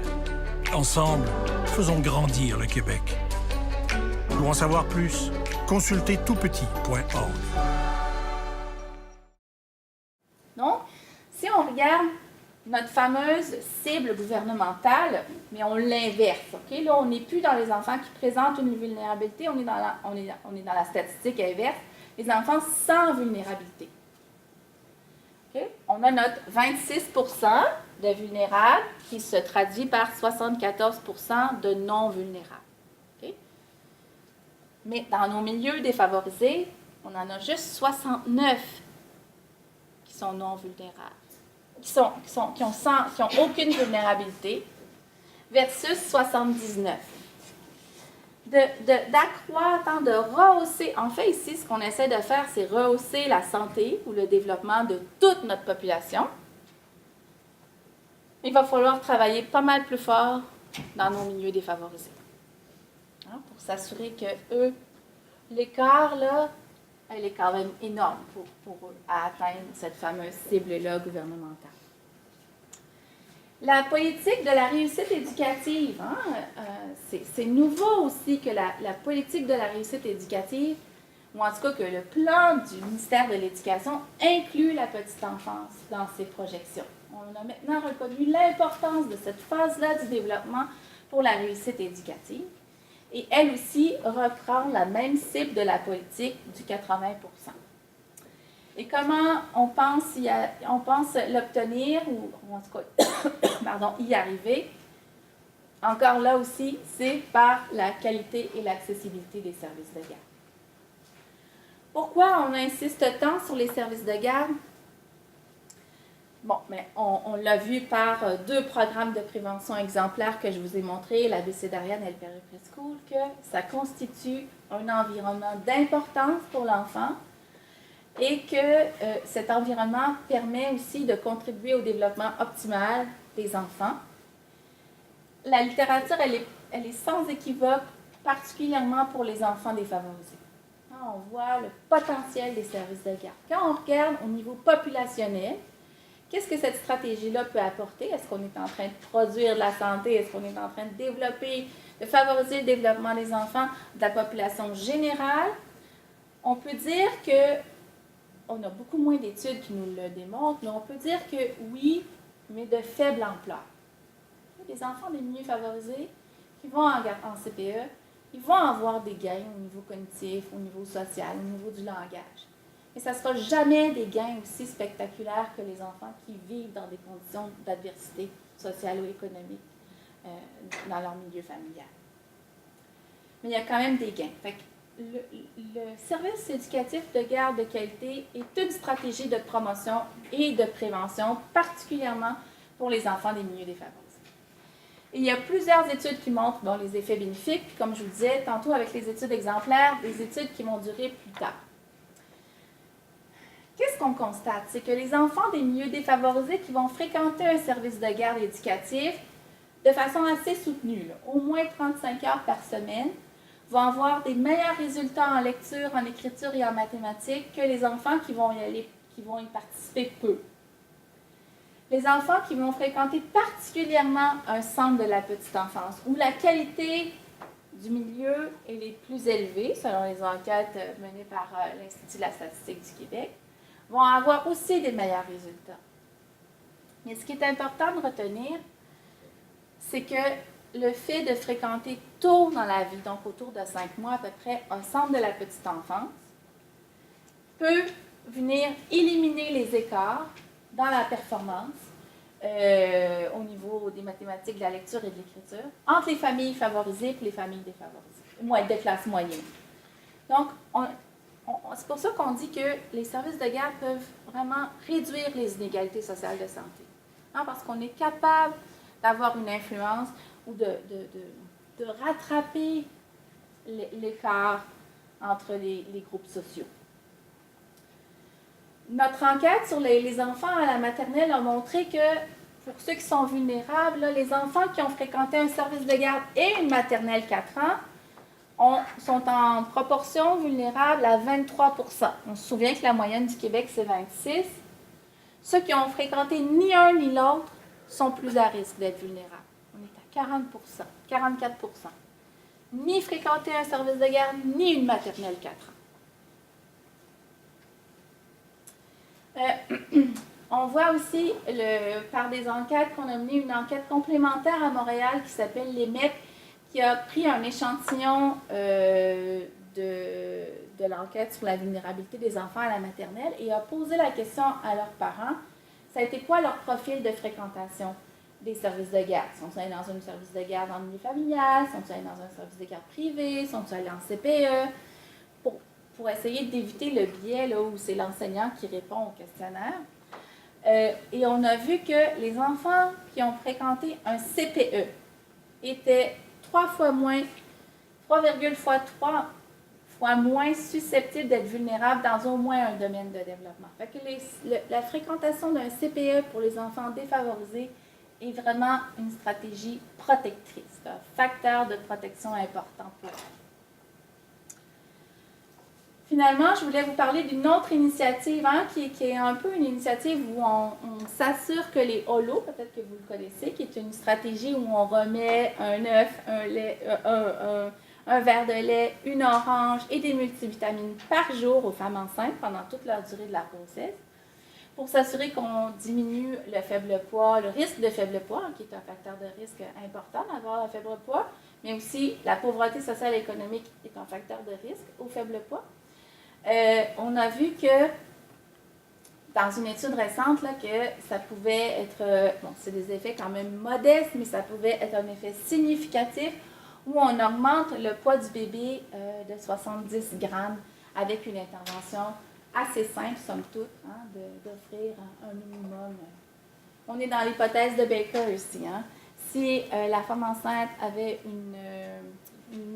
Ensemble, faisons grandir le Québec. Pour en savoir plus, consultez toutpetit.org. Donc, si on regarde notre fameuse cible gouvernementale, mais on l'inverse, OK? Là, on n'est plus dans les enfants qui présentent une vulnérabilité, on est dans la statistique inverse, les enfants sans vulnérabilité. OK? On a notre 26 % de vulnérables qui se traduit par 74 % de non vulnérables. OK? Mais dans nos milieux défavorisés, on en a juste 69 qui sont non vulnérables, qui ont aucune vulnérabilité, versus 79. D'accroître, de rehausser. En fait, ici, ce qu'on essaie de faire, c'est rehausser la santé ou le développement de toute notre population. Il va falloir travailler pas mal plus fort dans nos milieux défavorisés. Hein, pour s'assurer que eux, l'écart, là, elle est quand même énorme pour eux à atteindre cette fameuse cible-là gouvernementale. La politique de la réussite éducative, hein, c'est nouveau aussi que la politique de la réussite éducative, ou en tout cas que le plan du ministère de l'Éducation inclut la petite enfance dans ses projections. On a maintenant reconnu l'importance de cette phase-là du développement pour la réussite éducative. Et elle aussi reprend la même cible de la politique du 80 %. Et comment on pense l'obtenir, ou en tout cas, y arriver? Encore là aussi, c'est par la qualité et l'accessibilité des services de garde. Pourquoi on insiste tant sur les services de garde? Bon, mais on l'a vu par deux programmes de prévention exemplaires que je vous ai montrés, la BCDarienne et le Péri-Preschool, que ça constitue un environnement d'importance pour l'enfant et que cet environnement permet aussi de contribuer au développement optimal des enfants. La littérature, elle est sans équivoque, particulièrement pour les enfants défavorisés. On voit le potentiel des services de garde. Quand on regarde au niveau populationnel, qu'est-ce que cette stratégie-là peut apporter? Est-ce qu'on est en train de produire de la santé? Est-ce qu'on est en train de développer, de favoriser le développement des enfants, de la population générale? On peut dire que, on a beaucoup moins d'études qui nous le démontrent, mais on peut dire que oui, mais de faible ampleur. Les enfants des milieux favorisés qui vont en CPE, ils vont avoir des gains au niveau cognitif, au niveau social, au niveau du langage. Mais ça ne sera jamais des gains aussi spectaculaires que les enfants qui vivent dans des conditions d'adversité sociale ou économique dans leur milieu familial. Mais il y a quand même des gains. Fait que le service éducatif de garde de qualité est une stratégie de promotion et de prévention, particulièrement pour les enfants des milieux défavorisés. Et il y a plusieurs études qui montrent les effets bénéfiques, puis comme je vous disais tantôt avec les études exemplaires, des études qui vont durer plus tard. Qu'est-ce qu'on constate? C'est que les enfants des milieux défavorisés qui vont fréquenter un service de garde éducatif de façon assez soutenue, là, au moins 35 heures par semaine, vont avoir des meilleurs résultats en lecture, en écriture et en mathématiques que les enfants qui vont y participer peu. Les enfants qui vont fréquenter particulièrement un centre de la petite enfance, où la qualité du milieu est les plus élevée, selon les enquêtes menées par l'Institut de la statistique du Québec, vont avoir aussi des meilleurs résultats. Mais ce qui est important de retenir, c'est que le fait de fréquenter tôt dans la vie, donc autour de 5 mois à peu près, un centre de la petite enfance, peut venir éliminer les écarts dans la performance au niveau des mathématiques, de la lecture et de l'écriture entre les familles favorisées et les familles défavorisées, de classe moyenne. Donc, c'est pour ça qu'on dit que les services de garde peuvent vraiment réduire les inégalités sociales de santé. Hein, parce qu'on est capable d'avoir une influence ou de rattraper l'écart entre les groupes sociaux. Notre enquête sur les enfants à la maternelle a montré que pour ceux qui sont vulnérables, là, les enfants qui ont fréquenté un service de garde et une maternelle 4 ans sont en proportion vulnérable à 23 %. On se souvient que la moyenne du Québec, c'est 26 %. Ceux qui ont fréquenté ni un ni l'autre sont plus à risque d'être vulnérables. On est à 40 %, 44 %. Ni fréquenter un service de garde, ni une maternelle 4 ans. On voit aussi, par des enquêtes, qu'on a mené une enquête complémentaire à Montréal qui s'appelle l'EMEP, qui a pris un échantillon de l'enquête sur la vulnérabilité des enfants à la maternelle et a posé la question à leurs parents, ça a été quoi leur profil de fréquentation des services de garde? Sont-ils allés dans un service de garde en milieu familial? Sont-ils allés dans un service de garde privé? Sont-ils allés en CPE? Pour essayer d'éviter le biais là, où c'est l'enseignant qui répond au questionnaire. Et on a vu que les enfants qui ont fréquenté un CPE étaient 3,3 fois moins susceptibles d'être vulnérables dans au moins un domaine de développement. Fait que la fréquentation d'un CPE pour les enfants défavorisés est vraiment une stratégie protectrice, un facteur de protection important pour eux. Finalement, je voulais vous parler d'une autre initiative qui est un peu une initiative où on s'assure que les holos, peut-être que vous le connaissez, qui est une stratégie où on remet un œuf, un verre de lait, une orange et des multivitamines par jour aux femmes enceintes pendant toute leur durée de la grossesse, pour s'assurer qu'on diminue le faible poids, le risque de faible poids, qui est un facteur de risque important d'avoir un faible poids, mais aussi la pauvreté sociale et économique est un facteur de risque au faible poids. On a vu que, dans une étude récente, là, que ça pouvait être, bon, c'est des effets quand même modestes, mais ça pouvait être un effet significatif où on augmente le poids du bébé de 70 grammes avec une intervention assez simple, somme toute, d'offrir un minimum. On est dans l'hypothèse de Baker ici. Si la femme enceinte avait une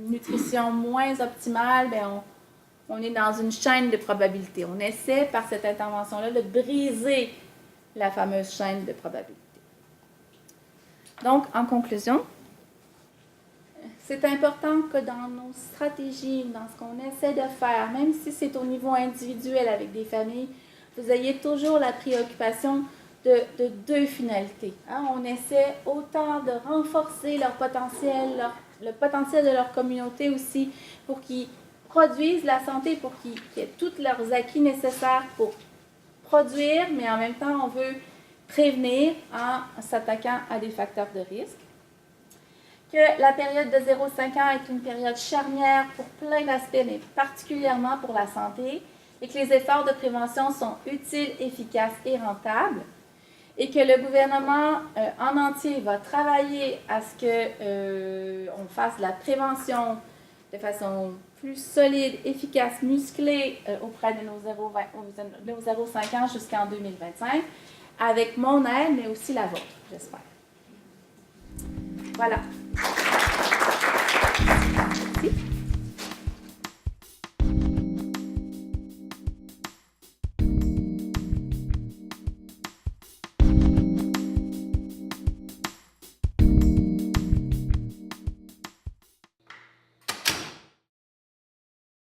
nutrition moins optimale, bien, on est dans une chaîne de probabilité. On essaie, par cette intervention-là, de briser la fameuse chaîne de probabilité. Donc, en conclusion, c'est important que dans nos stratégies, dans ce qu'on essaie de faire, même si c'est au niveau individuel avec des familles, vous ayez toujours la préoccupation de deux finalités. On essaie autant de renforcer leur potentiel, le potentiel de leur communauté aussi, pour qu'ils produisent la santé, pour qu'ils aient tous leurs acquis nécessaires pour produire, mais en même temps, on veut prévenir en s'attaquant à des facteurs de risque. Que la période de 0-5 ans est une période charnière pour plein d'aspects, mais particulièrement pour la santé, et que les efforts de prévention sont utiles, efficaces et rentables, et que le gouvernement en entier va travailler à ce qu'on fasse de la prévention de façon plus solide, efficace, musclée auprès de nos 0-5 ans jusqu'en 2025, avec mon aide, mais aussi la vôtre, j'espère. Voilà.